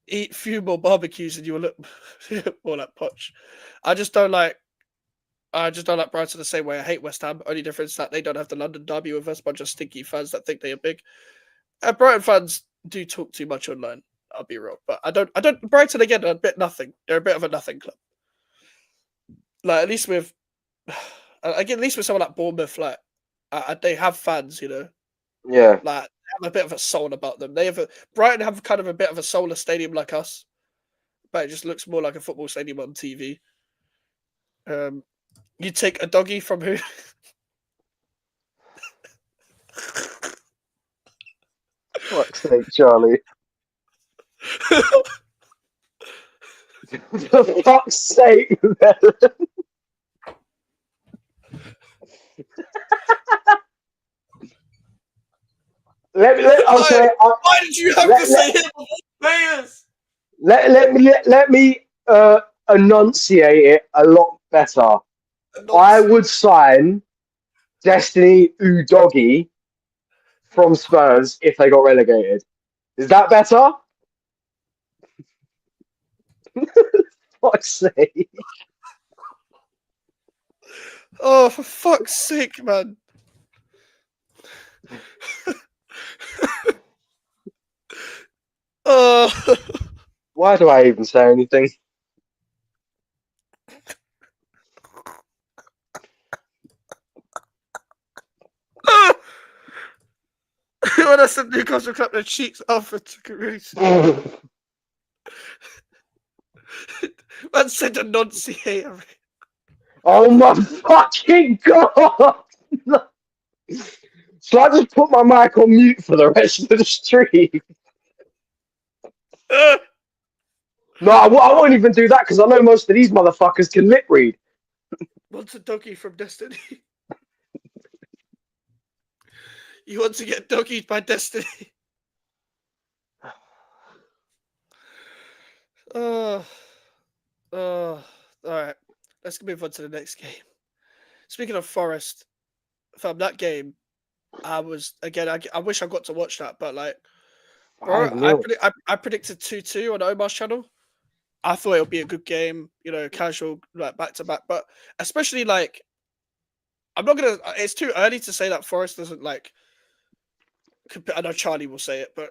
A: Eat few more barbecues and you will look more like potch. I just don't like Brighton the same way. I hate West Ham. Only difference is that they don't have the London derby with us, bunch of stinky fans that think they are big. Brighton fans do talk too much online. I'll be real, but I don't. Brighton again are a bit nothing. They're a bit of a nothing club. Like at least with someone like Bournemouth, like they have fans, you know.
B: Yeah.
A: Like they have a bit of a soul about them. Brighton have kind of a bit of a soulless stadium like us, but it just looks more like a football stadium on TV. You take a doggy from who?
B: Fuck's sake, Charlie. For fuck's sake,
A: Why did you have to say him of all players?
B: Let me enunciate it a lot better. I would sign Destiny Udogie from Spurs if they got relegated. Is that better? Fuck's sake.
A: Oh, for fuck's sake, man. Oh.
B: Why do I even say anything?
A: When I said Newcastle clap their cheeks after took it really Man said enunciate.
B: Oh my fucking god! So I just put my mic on mute for the rest of the stream. No, I won't even do that because I know most of these motherfuckers can lip read.
A: Wants a doggy from Destiny. You want to get doggied by Destiny. All right. Let's move on to the next game. Speaking of Forest, from that game, I wish I got to watch that, but like, bro, I predicted 2-2 on Omar's channel. I thought it would be a good game, you know, casual, like back to back, but especially like, it's too early to say that Forest doesn't like, I know Charlie will say it, but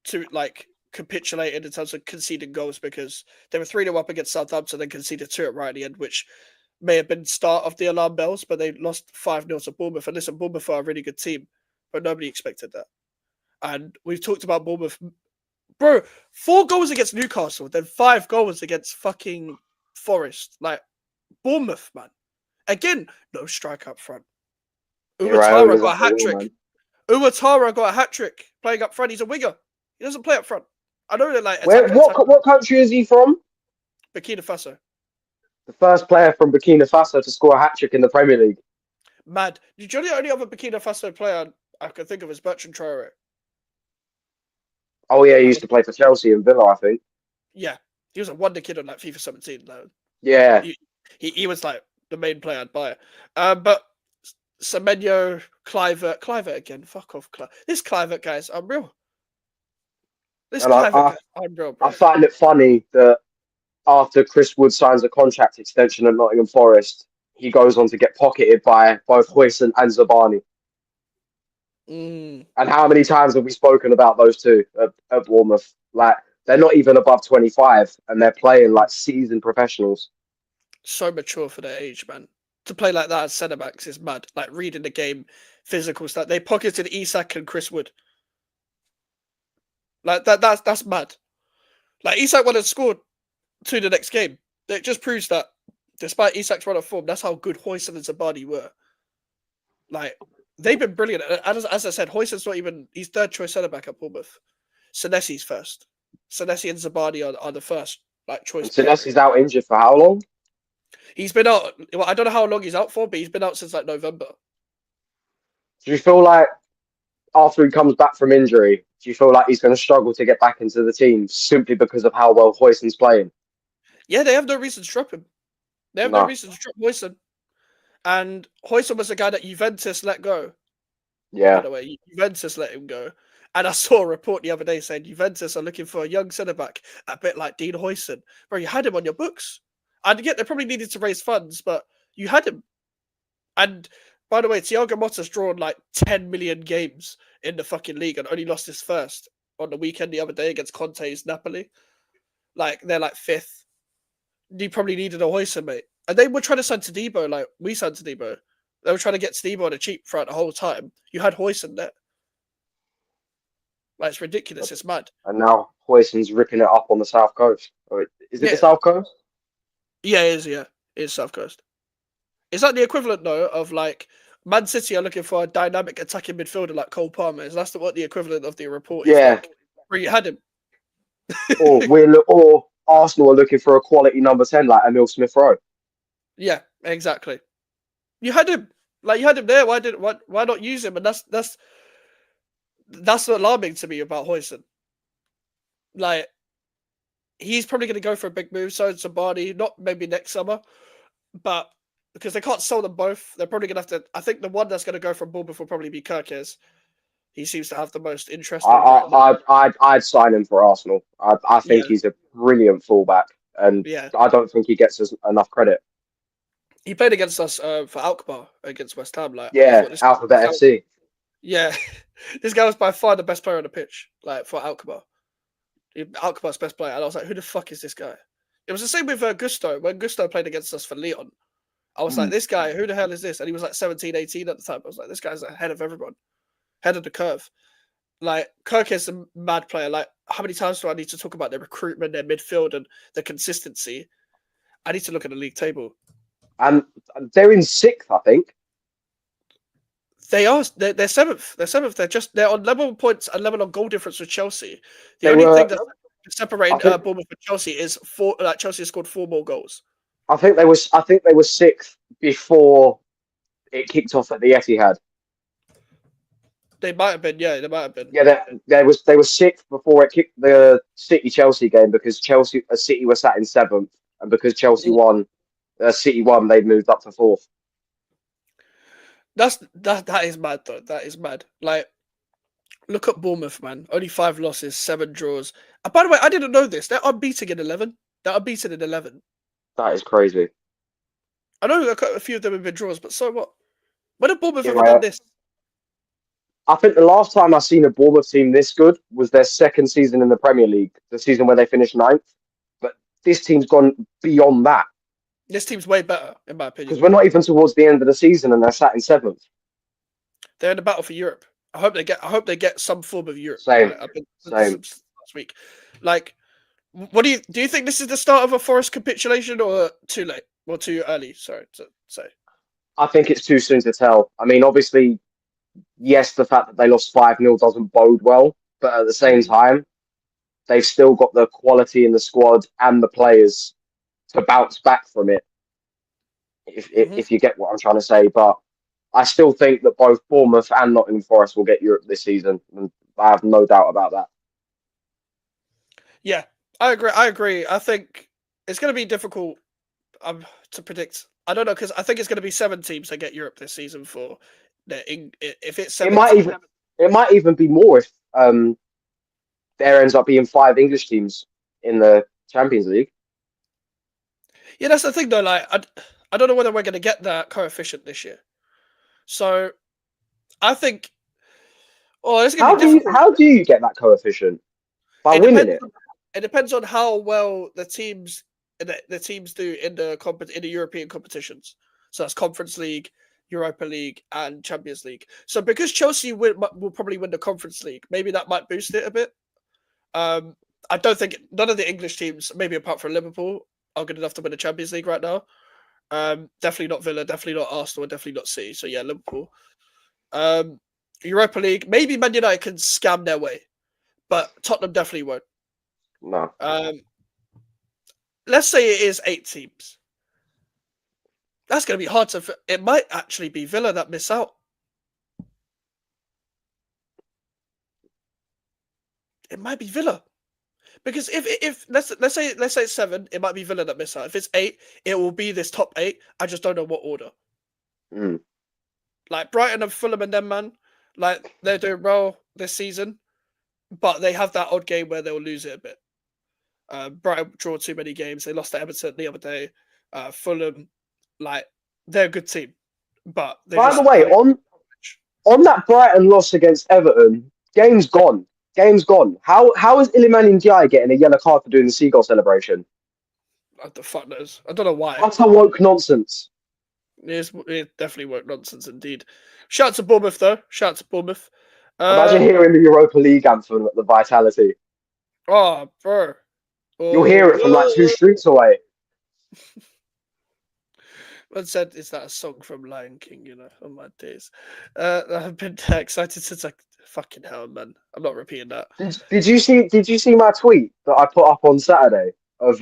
A: to like capitulated in terms of conceding goals because they were 3-0 up against Southampton and conceded 2 right at the end, which may have been start of the alarm bells, but they lost 5-0 to Bournemouth. And listen, Bournemouth are a really good team, but nobody expected that. And we've talked about Bournemouth. Bro, 4 goals against Newcastle, then 5 goals against fucking Forest. Like, Bournemouth, man. Again, no strike up front. Uwatara got a hat-trick. Uwatara got a hat-trick playing up front. He's a winger. He doesn't play up front. I know they're like...
B: What country is he from?
A: Burkina Faso.
B: The first player from Burkina Faso to score a hat-trick in the Premier League.
A: Mad. Do you know the only other Burkina Faso player I can think of is Bertrand Traore?
B: Oh, yeah, he used to play for Chelsea and Villa, I think.
A: Yeah. He was a wonder kid on like FIFA 17. Like,
B: yeah.
A: He was like the main player I'd buy. But Semenyo, Clivert again. Fuck off, This Clivert guy is unreal. Unreal, bro.
B: I find it funny that after Chris Wood signs a contract extension at Nottingham Forest, he goes on to get pocketed by both Huijsen and Zabani. And how many times have we spoken about those two at Bournemouth? Like, they're not even above 25, and they're playing like seasoned professionals.
A: So mature for their age, man. To play like that as centre-backs is mad. Like, reading the game, physical stuff. They pocketed Isak and Chris Wood. Like, that's mad. Like, Isak would have scored to the next game. It just proves that, despite Isak's run of form, that's how good Huijsen and Zabani were. Like, they've been brilliant. As I said, Huijsen's not even... He's third choice centre-back at Bournemouth. Senesi's first. Senesi and Zabani are the first choice.
B: Senesi's out injured for how long?
A: He's been out... Well, I don't know how long he's out for, but he's been out since November.
B: Do you feel like after he comes back from injury, do you feel like he's going to struggle to get back into the team simply because of how well Huijsen's playing?
A: Yeah, they have no reason to drop him. They have no reason to drop Huijsen. And Huijsen was the guy that Juventus let go.
B: Yeah.
A: By the way, Juventus let him go. And I saw a report the other day saying Juventus are looking for a young centre-back, a bit like Dean Huijsen. Bro, you had him on your books. And yet they probably needed to raise funds, but you had him. And by the way, Thiago Motta's drawn like 10 million games in the fucking league and only lost his first on the weekend the other day against Conte's Napoli. Like, they're like 5th. You probably needed a Huijsen, mate. And they were trying to sign Todibo, like we signed Todibo. They were trying to get Todibo on a cheap throughout the whole time. You had Huijsen there. Like, it's ridiculous. It's mad.
B: And now Huijsen's ripping it up on the South Coast. Is it the South Coast?
A: Yeah, it is, yeah. It is South Coast. Is that the equivalent, though, of like Man City are looking for a dynamic attacking midfielder like Cole Palmer? Is that what the equivalent of the report is?
B: Yeah.
A: Like, where you had him?
B: or Arsenal are looking for a quality number 10 like Emil Smith-Rowe.
A: Yeah, exactly. You had him. Like, you had him there. Why not use him? And that's alarming to me about Huijsen. Like, he's probably going to go for a big move. So is Zabani, not maybe next summer, but because they can't sell them both, they're probably going to have to. I think the one that's going to go from Bournemouth will probably be Kirkes. He seems to have the most interest.
B: I'd sign him for Arsenal. I think he's a brilliant fullback, and I don't think he gets enough credit.
A: He played against us for Alkmaar against West Ham. Like,
B: Alphabet FC.
A: Yeah, this guy was by far the best player on the pitch. Like, for Alkmaar, Alkmaar's best player, and I was like, "Who the fuck is this guy?" It was the same with Gusto. When Gusto played against us for Leon, I was like, "This guy, who the hell is this?" And he was like 17, 18 at the time. I was like, "This guy's ahead of everyone, head of the curve." Like, Kirk is a mad player. Like, how many times do I need to talk about their recruitment, their midfield, and the consistency? I need to look at the league table.
B: And they're in 6th, I think.
A: They are. They're 7th. They're 7th. They're on level points and level on goal difference with Chelsea. The only thing that's separating Bournemouth and Chelsea is Chelsea has scored 4 more goals.
B: I think they were 6th before it kicked off at the Etihad.
A: They might have been, yeah. They might have been.
B: Yeah, they were 6th before it kicked the City-Chelsea game because City were sat in 7th, and because Chelsea won, City won, they moved up to 4th.
A: That is mad though. That is mad. Like, look at Bournemouth, man. Only 5 losses, 7 draws. And by the way, I didn't know this. They're unbeaten in 11. They're unbeaten in 11.
B: That is crazy.
A: I know a few of them have been draws, but so what? When have Bournemouth ever done this?
B: I think the last time I seen a Bournemouth team this good was their second season in the Premier League, the season where they finished ninth. But this team's gone beyond that
A: This team's way better, in my
B: because
A: opinion.
B: we're not even towards the end of the season and they're sat in seventh.
A: They're in the battle for Europe. I hope they get some form of Europe.
B: Same,
A: I've been
B: same.
A: last week. Like, what do you think this is the start of a Forest capitulation or too late or too early? Sorry to say.
B: I think it's too soon to tell. I mean, obviously, yes, the fact that they lost 5-0 doesn't bode well, but at the same time, they've still got the quality in the squad and the players to bounce back from it. If you get what I'm trying to say, but I still think that both Bournemouth and Nottingham Forest will get Europe this season, and I have no doubt about that.
A: Yeah, I agree. I agree. I think it's going to be difficult to predict. I don't know because I think it's going to be 7 teams that get Europe this season for if it's
B: It
A: 7
B: might
A: teams.
B: even it might even be more if there ends up being 5 English teams in the Champions League.
A: Yeah, that's the thing though. Like, I don't know whether we're going to get that coefficient this year. So I think, oh, it's going to be difficult.
B: How do you get that coefficient? By
A: It
B: winning
A: depends.
B: it?
A: It depends on how well the teams do in the European competitions. So that's Conference League, Europa League, and Champions League. So because Chelsea will probably win the Conference League, maybe that might boost it a bit. I don't think none of the English teams, maybe apart from Liverpool, are good enough to win the Champions League right now. Definitely not Villa, definitely not Arsenal, and definitely not City. So yeah, Liverpool. Europa League, maybe Man United can scam their way, but Tottenham definitely won't.
B: No.
A: Let's say it is 8 teams. That's going to be hard to. It might actually be Villa that miss out. It might be Villa because if let's say it's 7, it might be Villa that miss out. If it's 8, it will be this top 8. I just don't know what order. Like Brighton and Fulham and them, man, like they're doing well this season, but they have that odd game where they'll lose it a bit. Brighton draw too many games. They lost to Everton the other day. Fulham, like they're a good team, but they
B: By
A: just
B: the way, on that Brighton loss against Everton, game's gone. Game's gone. How is Iliman Ndiaye getting a yellow card for doing the seagull celebration?
A: what the fuck knows. I don't know why.
B: Utter woke nonsense.
A: It definitely worked nonsense indeed. Shout out to Bournemouth though. Shout out to Bournemouth.
B: Imagine hearing the Europa League anthem at the Vitality.
A: Oh, bro.
B: You'll hear it from like 2 streets away.
A: Man said, "Is that a song from Lion King?" You know, on my days. I've been excited since like fucking hell, man. I'm not repeating that.
B: Did you see my tweet that I put up on Saturday of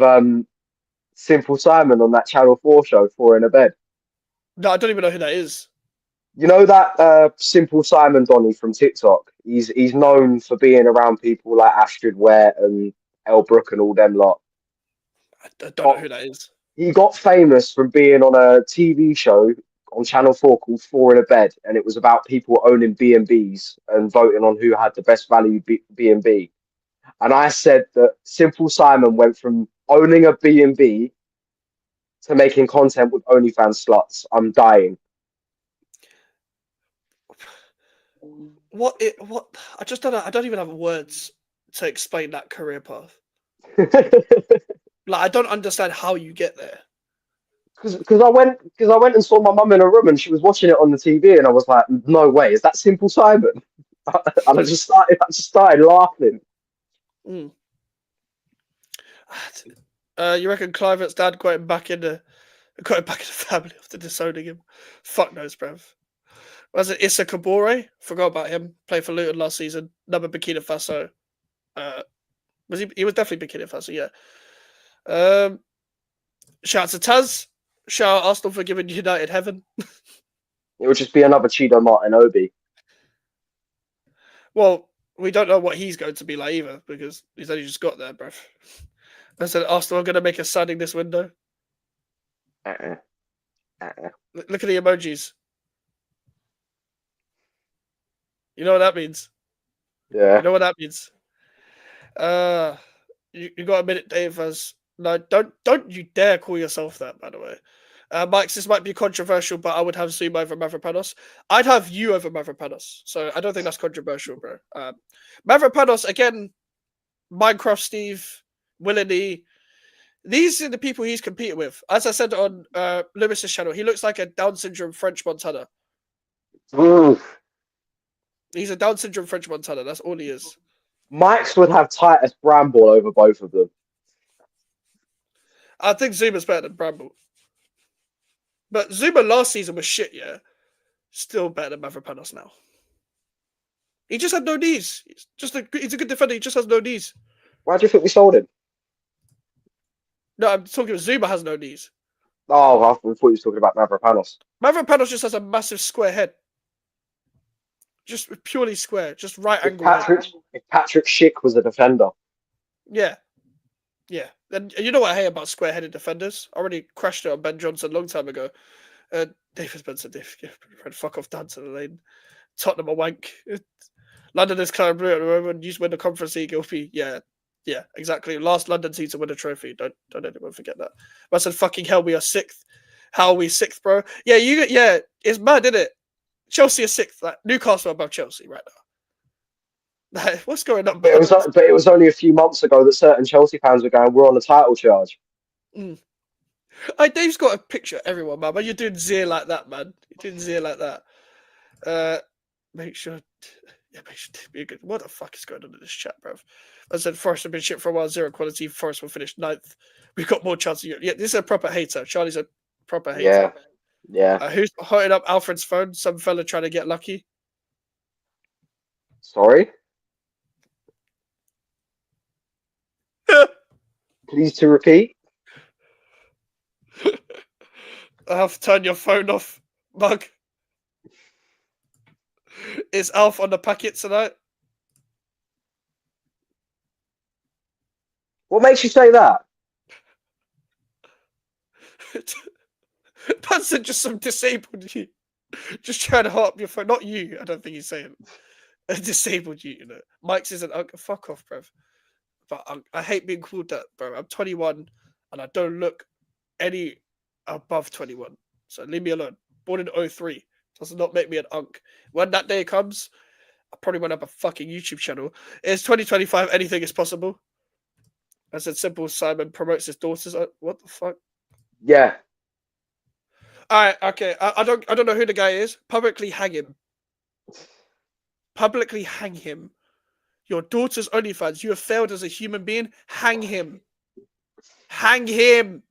B: Simple Simon on that Channel 4 show, Four in a Bed?
A: No, I don't even know who that is.
B: You know that Simple Simon Donny from TikTok? He's known for being around people like Astrid Ware and El Brook and all them lot.
A: I don't know who that is.
B: He got famous from being on a TV show on Channel 4 called Four in a Bed, and it was about people owning B&Bs and voting on who had the best value B&B. And I said that Simple Simon went from owning a B&B to making content with OnlyFans sluts. I'm dying.
A: What? I just don't know. I don't even have words to explain that career path. Like, I don't understand how you get there.
B: Because I went and saw my mum in a room and she was watching it on the TV and I was like, no way, is that Simple Simon? And I just started laughing.
A: Mm. You reckon Clivert's dad got him back in the family after disowning him? Fuck knows, bruv. Was it Issa Kabore? Forgot about him. Played for Luton last season. Another Burkina Faso. Was he? He was definitely Burkina Faso. Yeah. Shout out to Taz. Shout out Arsenal for giving United heaven.
B: It would just be another Chido Martin Obi.
A: Well, we don't know what he's going to be like either because he's only just got there, bruv. I said Arsenal are going to make a signing this window. Look at the emojis. You know what that means?
B: Yeah.
A: You know what that means? You got a minute, Dave. As no, don't you dare call yourself that. By the way, Mike, this might be controversial, but I would have Zuma over Mavropanos. I'd have you over Mavropanos. So I don't think that's controversial, bro. Mavropanos, again, Minecraft Steve, Willany. These are the people he's competing with. As I said on Lewis's channel, he looks like a Down syndrome French Montana.
B: Oof.
A: He's a Down syndrome French Montana. That's all he is.
B: Mike's would have Titus Bramble over both of them.
A: I think Zuma's better than Bramble. But Zuma last season was shit, yeah. Still better than Mavropanos now. He just had no knees. He's a good defender. He just has no knees.
B: Why do you think we sold him?
A: No, I'm talking about Zuma has no knees.
B: Oh, I thought you were talking about Mavropanos.
A: Mavropanos just has a massive square head. Just purely square. Just right angle.
B: If Patrick Schick was a defender.
A: Yeah. Yeah. And you know what I hate about square-headed defenders? I already crashed it on Ben Johnson a long time ago. David Spencer, fuck off, down to the lane. Tottenham a wank. London is kind of blue at the moment. You win the Conference League, it'll be, yeah, exactly. Last London team to win a trophy. Don't anyone forget that. I said, fucking hell, we are sixth. How are we sixth, bro? Yeah, it's mad, isn't it? Chelsea are sixth. Like, Newcastle are above Chelsea right now. Like, what's going on?
B: But it was only a few months ago that certain Chelsea fans were going, we're on a title charge.
A: Dave's got a picture of everyone, man. But you're doing Zier like that, man. You're doing Zier like that. Make sure to be good. What the fuck is going on in this chat, bro? I said Forest have been shit for a while. Zero quality. Forest will finish 9th. We've got more chances. Yeah, this is a proper hater. Charlie's a proper hater.
B: Yeah.
A: Who's hotting up Alfred's phone? Some fella trying to get lucky.
B: Sorry? Please to repeat.
A: I have to turn your phone off, Mug. Is Alf on the packet tonight?
B: What makes you say that?
A: That's just some disabled you. Just trying to hot up your phone. Not you. I don't think he's saying disabled you, you know. Mike's isn't. Fuck off, bruv. But I hate being called that, bro. I'm 21 and I don't look any above 21. So leave me alone. Born in 03. Does not make me an unk. When that day comes, I probably won't have a fucking YouTube channel. It's 2025. Anything is possible. I said simple. Simon promotes his daughters. What the fuck?
B: Yeah.
A: All right. Okay. I don't know who the guy is. Publicly hang him. Publicly hang him. Your daughter's OnlyFans. You have failed as a human being. Hang him. Hang him.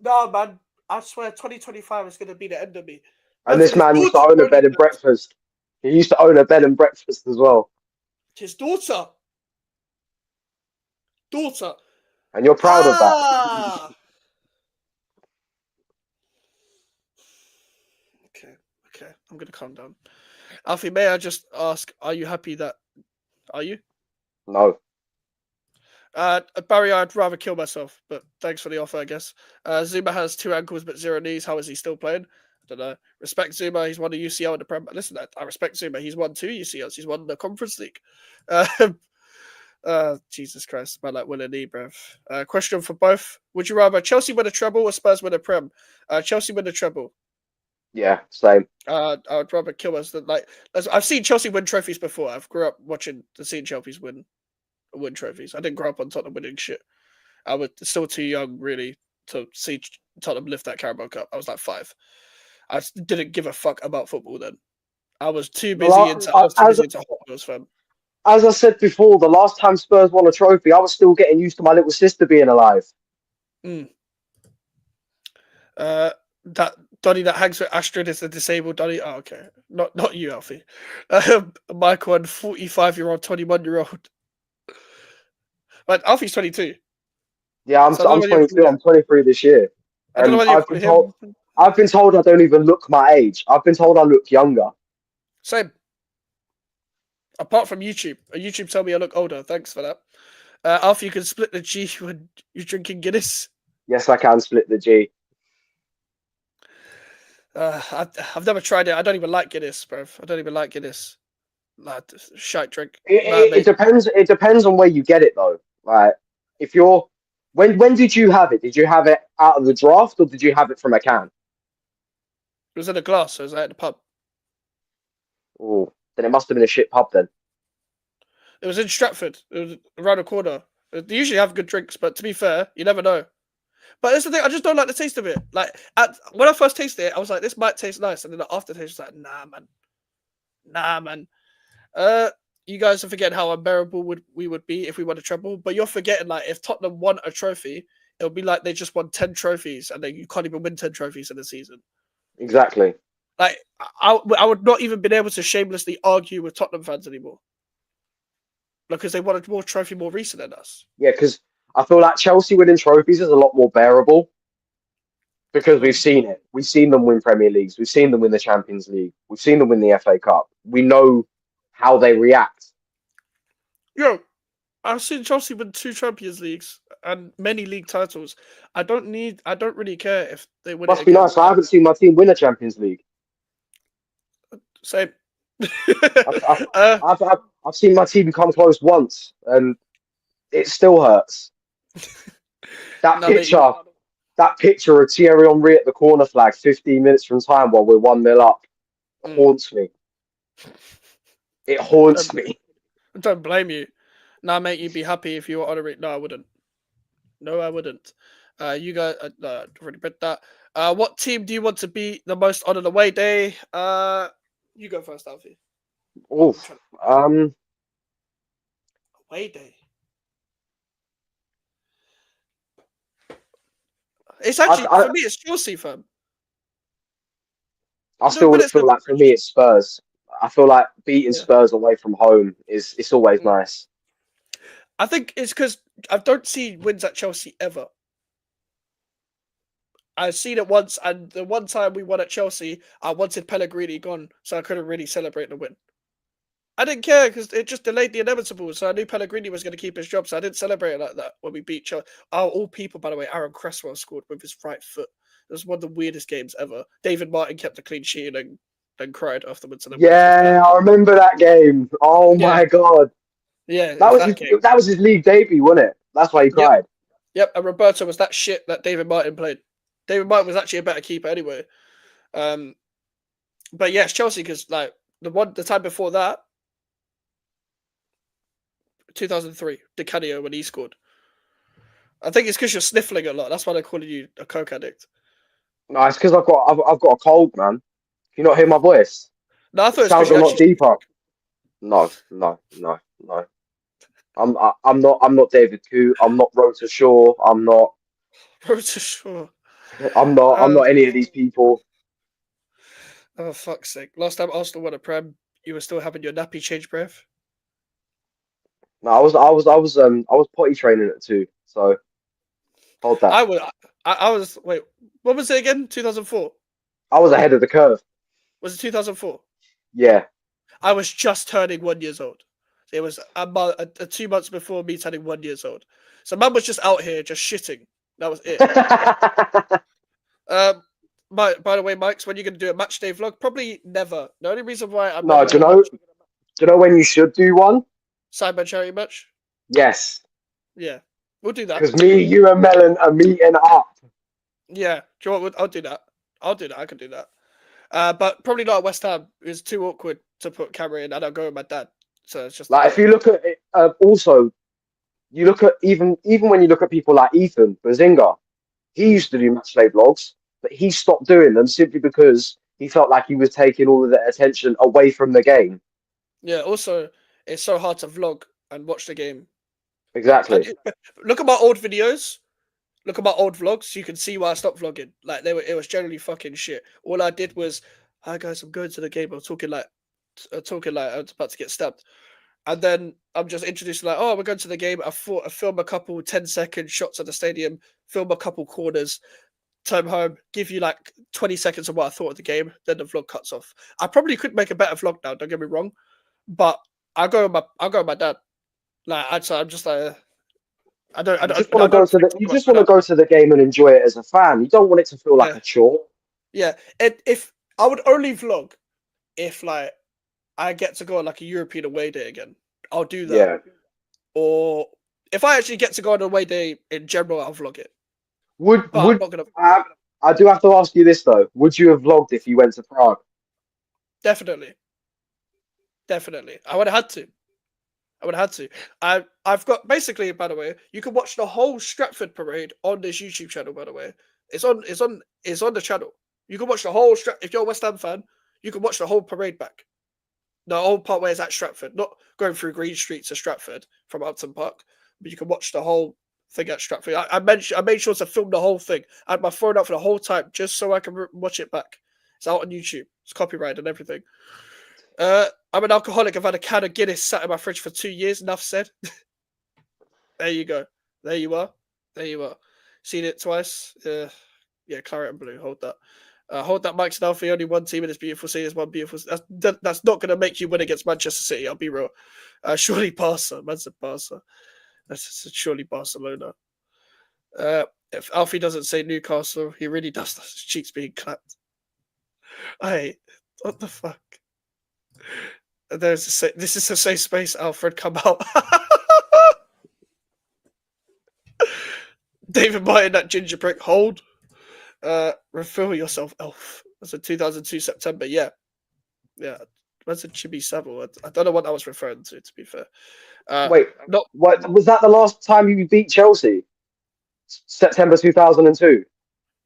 A: No, man. I swear 2025 is going to be the end of me.
B: And this man used to own a bed and breakfast. He used to own a bed and breakfast as well.
A: His daughter.
B: And you're proud of that.
A: Okay. I'm going to calm down. Alfie, may I just ask, are you happy that... Are you?
B: No.
A: Barry, I'd rather kill myself, but thanks for the offer, I guess. Zuma has 2 ankles but 0 knees. How is he still playing? I don't know. Respect Zuma. He's won the UCL in the Prem. Listen, I respect Zuma. He's won 2 UCLs. He's won the Conference League. Jesus Christ. Man, like Will knee, bruv. Question for both. Would you rather Chelsea win a treble or Spurs win a Prem? Chelsea win a treble.
B: Yeah, same.
A: I would rather kill us than I've seen Chelsea win trophies before. I've grew up seeing Chelsea win trophies. I didn't grow up on Tottenham winning shit. I was still too young, really, to see Tottenham lift that Carabao Cup. I was like 5. I didn't give a fuck about football then. I was too busy into Hot Wheels, fam.
B: As I said before, the last time Spurs won a trophy, I was still getting used to my little sister being alive.
A: That Donny that hangs with Astrid is the disabled Donny. Oh, okay. Not you, Alfie. Michael and 45-year-old, 21-year-old. But Alfie's 22.
B: Yeah, I'm 22. I'm 23 this year. And I've been told I don't even look my age. I've been told I look younger.
A: Same. Apart from YouTube. YouTube told me I look older. Thanks for that. Alfie, you can split the G when you're drinking Guinness.
B: Yes, I can split the G.
A: I've never tried it. I don't even like Guinness, bro. I don't even like Guinness. Like, shite drink.
B: It depends. It depends on where you get it, though. Like, if you're When did you have it? Did you have it out of the draft or did you have it from a can?
A: It was in a glass, so it was at the pub.
B: Oh, then it must have been a shit pub then.
A: It was in Stratford. It was around the corner. They usually have good drinks, but to be fair, you never know. But that's the thing. I just don't like the taste of it. Like when I first tasted it, I was like, "This might taste nice," and then the aftertaste was like, "Nah, man, nah, man." Uh, you guys are forgetting how unbearable we would be if we won a treble. But you're forgetting, like, if Tottenham won a trophy, it would be like they just won 10 trophies, and then you can't even win 10 trophies in a season.
B: Exactly.
A: Like, I would not even been able to shamelessly argue with Tottenham fans anymore because they won a more trophy more recent than us.
B: Yeah, because I feel like Chelsea winning trophies is a lot more bearable because we've
A: Mm.
B: seen it. We've seen them win Premier Leagues. We've seen them win the Champions League. We've seen them win the FA Cup. We know how they react.
A: Yo, I've seen Chelsea win 2 Champions Leagues and many league titles. I don't really care if they win it
B: Must be
A: again.
B: nice. I haven't seen my team win a Champions League.
A: Same.
B: I've, I've,
A: uh,
B: I've seen my team come close once, and it still hurts. That
A: no, mate,
B: picture, that picture of Thierry Henry at the corner flag, 15 minutes from time while we're 1-0 up,
A: mm,
B: haunts me. It haunts
A: don't,
B: me.
A: don't blame you. Nah, mate, you'd be happy if you were honoring. No, I wouldn't. No, I wouldn't. You guys, no, I've already read that. What team do you want to be the most on an away day? You go first, Alfie. I'm
B: Oof.
A: trying to
B: Um,
A: away day. It's
B: I,
A: actually
B: I,
A: for me. It's Chelsea, fam.
B: I
A: You know,
B: still
A: when it's
B: feel
A: Stamford
B: like for me
A: Bridge.
B: it's Spurs. I feel like beating
A: Yeah.
B: Spurs away from home is it's always
A: Mm.
B: nice.
A: I think it's because I don't see wins at Chelsea ever. I've seen it once, and the one time we won at Chelsea, I wanted Pellegrini gone, so I couldn't really celebrate the win. I didn't care because it just delayed the inevitable, so I knew Pellegrini was going to keep his job, so I didn't celebrate it like that when we beat Chelsea. Oh, all people, by the way, Aaron Cresswell scored with his right foot. It was one of the weirdest games ever. David Martin kept a clean sheet and then cried afterwards and then waved his
B: Yeah,
A: flag.
B: I remember that game. Oh
A: Yeah,
B: my god,
A: yeah, it was that game.
B: that was his league debut, wasn't it? That's why he
A: Yep,
B: cried.
A: yep. And Roberto was that shit that David Martin played. David Martin was actually a better keeper anyway. Um, but yeah, it's Chelsea because like the time before that, 2003, Di Canio when he scored. I think it's because you're sniffling a lot. That's why they're calling you a coke addict.
B: No, it's because I've got a cold, man. Can you not hear my voice?
A: No, I
B: It
A: thought it's because
B: sounds
A: you
B: a lot
A: actually smoke
B: deeper.
A: coke.
B: No, no, no, no. I'm not David Koo. I'm not Rota Shaw.
A: Bro, to sure.
B: I'm
A: Uh,
B: not any of these people.
A: oh fuck's sake! Last time Arsenal won a prem, you were still having your nappy change breath.
B: No, I was potty training at 2. So hold that.
A: I was. I was. Wait, what was it again? 2004.
B: I was ahead of the curve.
A: Was it 2004?
B: Yeah.
A: I was just turning 1 years old. It was a 2 months before me turning 1 years old. So Mum was just out here just shitting. That was it. Um, by the way, Mike's when you're gonna do a match day vlog? Probably never. The only reason why I'm
B: No,
A: never gonna
B: do you know when you should do one?
A: side by charity match.
B: Yes,
A: Yeah, we'll do that.
B: because me, you, and Melon are meeting up.
A: Yeah, do you know what? I'll do that. I'll do that. I can do that. But probably not at West Ham. It's too awkward to put camera in, and I'll go with my dad. So it's just
B: Like if you look at it, also you look at even when you look at people like Ethan Bazinga, he
A: Mm.
B: used to do match day vlogs, but he stopped doing them simply because he felt like he was taking all of the attention away from the game.
A: Yeah. Also, it's so hard to vlog and watch the game. Like,
B: Exactly.
A: look at my old videos. Look at my old vlogs. You can see why I stopped vlogging. Like it was generally fucking shit. All I did was, "Hi guys, I'm going to the game." I was talking like I was about to get stabbed. And then I'm just introducing like, "Oh, we're going to the game." I film a couple 10-second shots at the stadium, film a couple corners, turn home, give you like 20 seconds of what I thought of the game. Then the vlog cuts off. I probably could make a better vlog now. Don't get me wrong, but I go with my dad. Like I'm just like.
B: You just want
A: I
B: to go
A: don't
B: to
A: think
B: the
A: too
B: you
A: much
B: just want to
A: about
B: go to the game and enjoy it as a fan. You don't want it to feel like
A: yeah.
B: a chore.
A: Yeah, if I would only vlog if like I get to go on like a European away day again, I'll do that.
B: Yeah.
A: Or If I actually get to go on a away day in general, I'll vlog it.
B: Would
A: But I'm
B: would
A: not gonna.
B: I do have to ask you this though? Would you have vlogged if you went to Prague?
A: Definitely, definitely. I would have had to. I would have had to. I've got basically. By the way, you can watch the whole Stratford parade on this YouTube channel. By the way, it's on the channel. You can watch the whole. If you're a West Ham fan, you can watch the whole parade back. The whole part where it's at Stratford, not going through Green Street to Stratford from Upton Park, but you can watch the whole thing at Stratford. I made sure to film the whole thing. I had my phone out for the whole time just so I can watch it back. It's out on YouTube. It's copyrighted and everything. I'm an alcoholic. I've had a can of Guinness sat in my fridge for 2 years. Enough said. There you go. There you are. There you are. Seen it twice. Yeah, claret and blue. Hold that. Hold that, Mike's now for only one team in this beautiful city. Is one beautiful. That's not going to make you win against Manchester City. I'll be real. Surely Barca. Man said Barca. That's surely Barcelona. If Alfie doesn't say Newcastle, he really does. His cheeks being clapped. Hey, what the fuck? This is a safe space. Alfred, come out. David Martin, that ginger prick. Hold. Refill yourself, Elf. That's a 2002 September. Yeah. That's a Chibi Savile. I don't know what I was referring to be fair.
B: Wait, what was that? The last time you beat Chelsea? September 2002.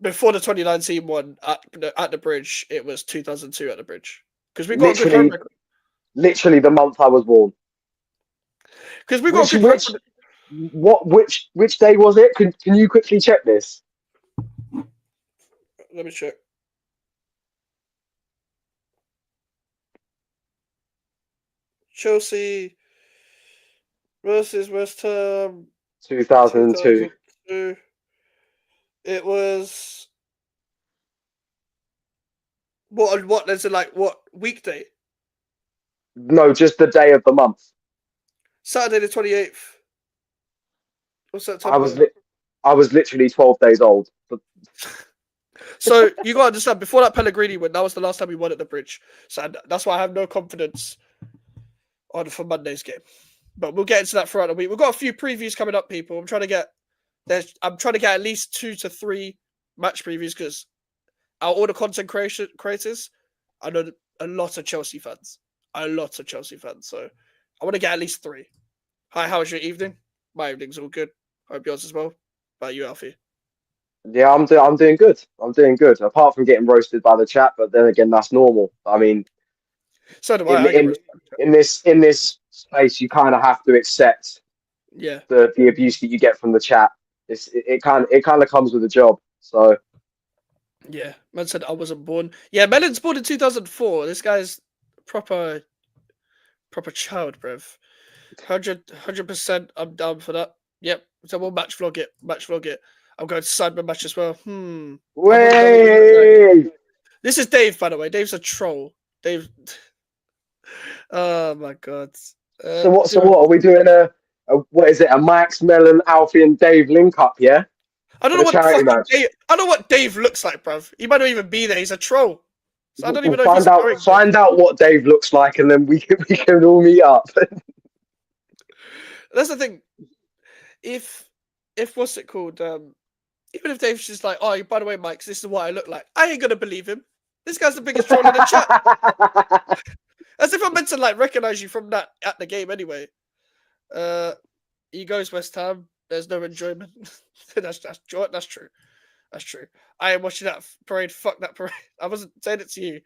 A: Before the 2019 one at the bridge, it was 2002 at the bridge because we got a good home record.
B: Literally the month I was born.
A: Because we got a good
B: which day was it? Can you quickly check this?
A: Let me check. Chelsea versus West Ham.
B: 2002.
A: It was what? There's like what weekday?
B: No, just the day of the month.
A: Saturday the 28th. Of September.
B: I was literally 12 days old.
A: So you got to understand, before that Pellegrini win, that was the last time we won at the bridge. So that's why I have no confidence for Monday's game. But we'll get into that throughout the week. We've got a few previews coming up, people. I'm trying to get at least 2 to 3 match previews because all the content creators, I know a lot of Chelsea fans. So I want to get at least 3. Hi, how was your evening? My evening's all good. Hope yours as well. How about you, Alfie?
B: Yeah, I'm doing good. I'm doing good. Apart from getting roasted by the chat, but then again, that's normal. I mean,
A: so do I.
B: In this space, you kind of have to accept the abuse that you get from the chat. It kind of comes with the job. So
A: yeah, man said I wasn't born. Yeah, Melon's born in 2004. This guy's proper child, bruv. 100%. I'm down for that. Yep. So we'll match vlog it. I'm going to Cyber match as well.
B: Wait.
A: This is Dave, by the way. Dave's a troll. Dave. Oh my god.
B: So what are we doing? What is it? A Max, Melon, Alfie, and Dave link up? Yeah.
A: I don't know what Dave looks like, bruv. He might not even be there. He's a troll. So I don't even know if he's
B: find out what Dave looks like, and then we can all meet up.
A: That's the thing. If what's it called? Even if Dave's just like, oh, by the way, Mike, this is what I look like. I ain't gonna believe him. This guy's the biggest troll in the chat. As if I'm meant to like recognize you from that at the game anyway. He goes West Ham. There's no enjoyment. That's true. That's true. I am watching that parade. Fuck that parade. I wasn't saying it to you.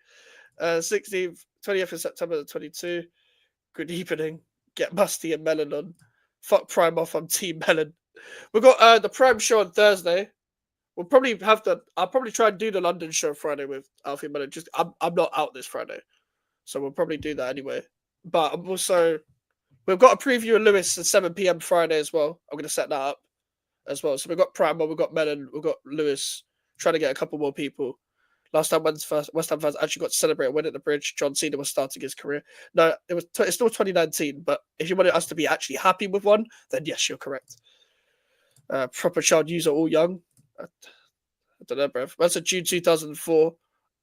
A: 16th, 20th of September 22. Good evening. Get Musty and Melon on. Fuck Prime off. I'm Team Melon. We've got the Prime show on Thursday. We'll probably I'll probably try and do the London show Friday with Alfie Melon. I'm not out this Friday, so we'll probably do that anyway. But I'm also we've got a preview of Lewis at 7 p.m. Friday as well. I'm going to set that up as well. So we've got Prime, we've got Melon, we've got Lewis. Trying to get a couple more people. Last time West Ham fans actually got to celebrate a win at the bridge. John Cena was starting his career. No, it's still 2019. But if you wanted us to be actually happy with one, then yes, you're correct. Proper child user, all young. I don't know, bruv. That's a June 2004.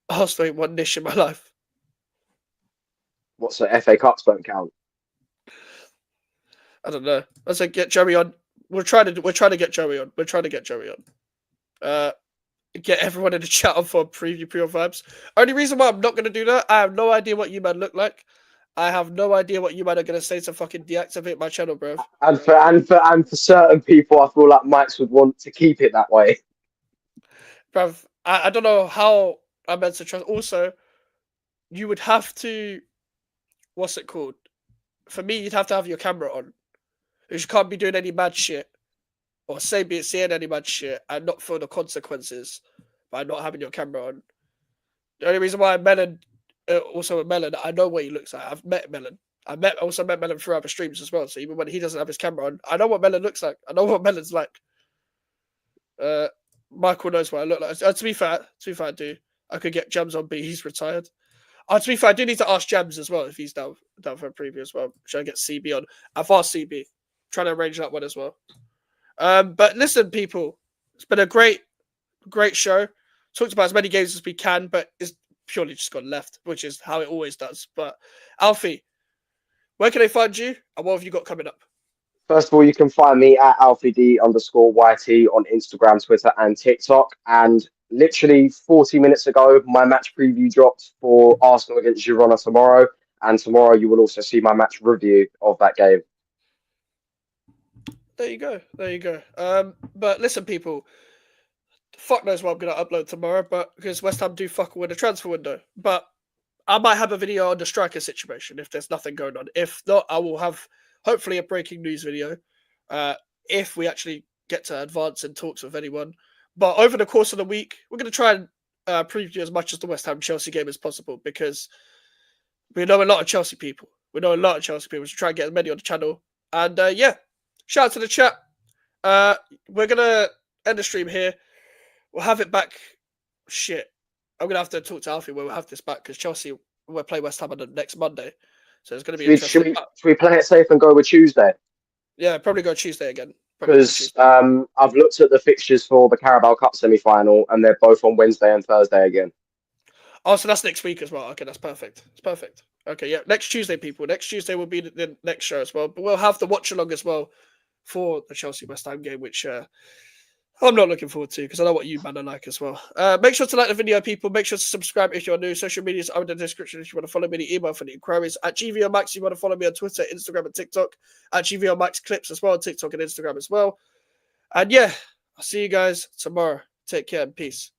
A: Arsenal ain't won niche in my life.
B: What's the FA Cups don't count?
A: I don't know. Let's get Jeremy on. we're trying to get Joey on. We're trying to get Joey on. Get everyone in the chat on for preview pure vibes. Only reason why I'm not gonna do that, I have no idea what you man look like. I have no idea what you man are gonna say to fucking deactivate my channel, bro.
B: And for certain people, I feel like Mikes would want to keep it that way.
A: Bruv, I don't know how I'm meant to trust. Also, you would have to, what's it called? For me, you'd have to have your camera on. Because you can't be doing any mad shit. Or seeing any mad shit and not feel the consequences by not having your camera on. The only reason why Melon, also with Melon, I know what he looks like. I've met Melon. Also met Melon throughout the streams as well. So even when he doesn't have his camera on, I know what Melon looks like. I know what Melon's like. Michael knows what I look like. To be fair, I do. I could get Jams on, but he's retired. To be fair, I do need to ask Jams as well if he's down for a preview as well. Should I get CB on? I've asked CB. Trying to arrange that one as well. But listen, people, it's been a great show. Talked about as many games as we can, but it's purely just gone left, which is how it always does. But Alfie, where can they find you, and what have you got coming up?
B: First of all, you can find me at AlfieD_YT on Instagram, Twitter, and TikTok. And literally 40 minutes ago, my match preview dropped for Arsenal against Girona tomorrow. And tomorrow, you will also see my match review of that game.
A: There you go. But listen, people, fuck knows what I'm gonna upload tomorrow, but because West Ham do fuck with the transfer window. But I might have a video on the striker situation if there's nothing going on. If not, I will have hopefully a breaking news video. If we actually get to advance in talks with anyone. But over the course of the week, we're gonna try and preview as much as the West Ham Chelsea game as possible because we know a lot of Chelsea people. So try and get as many on the channel. And yeah. Shout out to the chat. We're going to end the stream here. We'll have it back. Shit. I'm going to have to talk to Alfie when we'll have this back because Chelsea will play West Ham on the next Monday. So it's going to be interesting.
B: Should we play it safe and go with Tuesday?
A: Yeah, probably go Tuesday again.
B: Because I've looked at the fixtures for the Carabao Cup semi-final and they're both on Wednesday and Thursday again.
A: Oh, so that's next week as well. Okay, that's perfect. It's perfect. Okay, yeah. Next Tuesday, people. Next Tuesday will be the next show as well. But we'll have the watch along as well for the Chelsea West Ham game, which I'm not looking forward to because I know what you man are like as well. Make sure to like the video, people. Make sure to subscribe if you're new. Social medias are in the description if you want to follow me. The email for the inquiries at GVOMax. You want to follow me on Twitter, Instagram, and TikTok at GVOMax Clips as well, TikTok and Instagram as well. And yeah, I'll see you guys tomorrow. Take care and peace.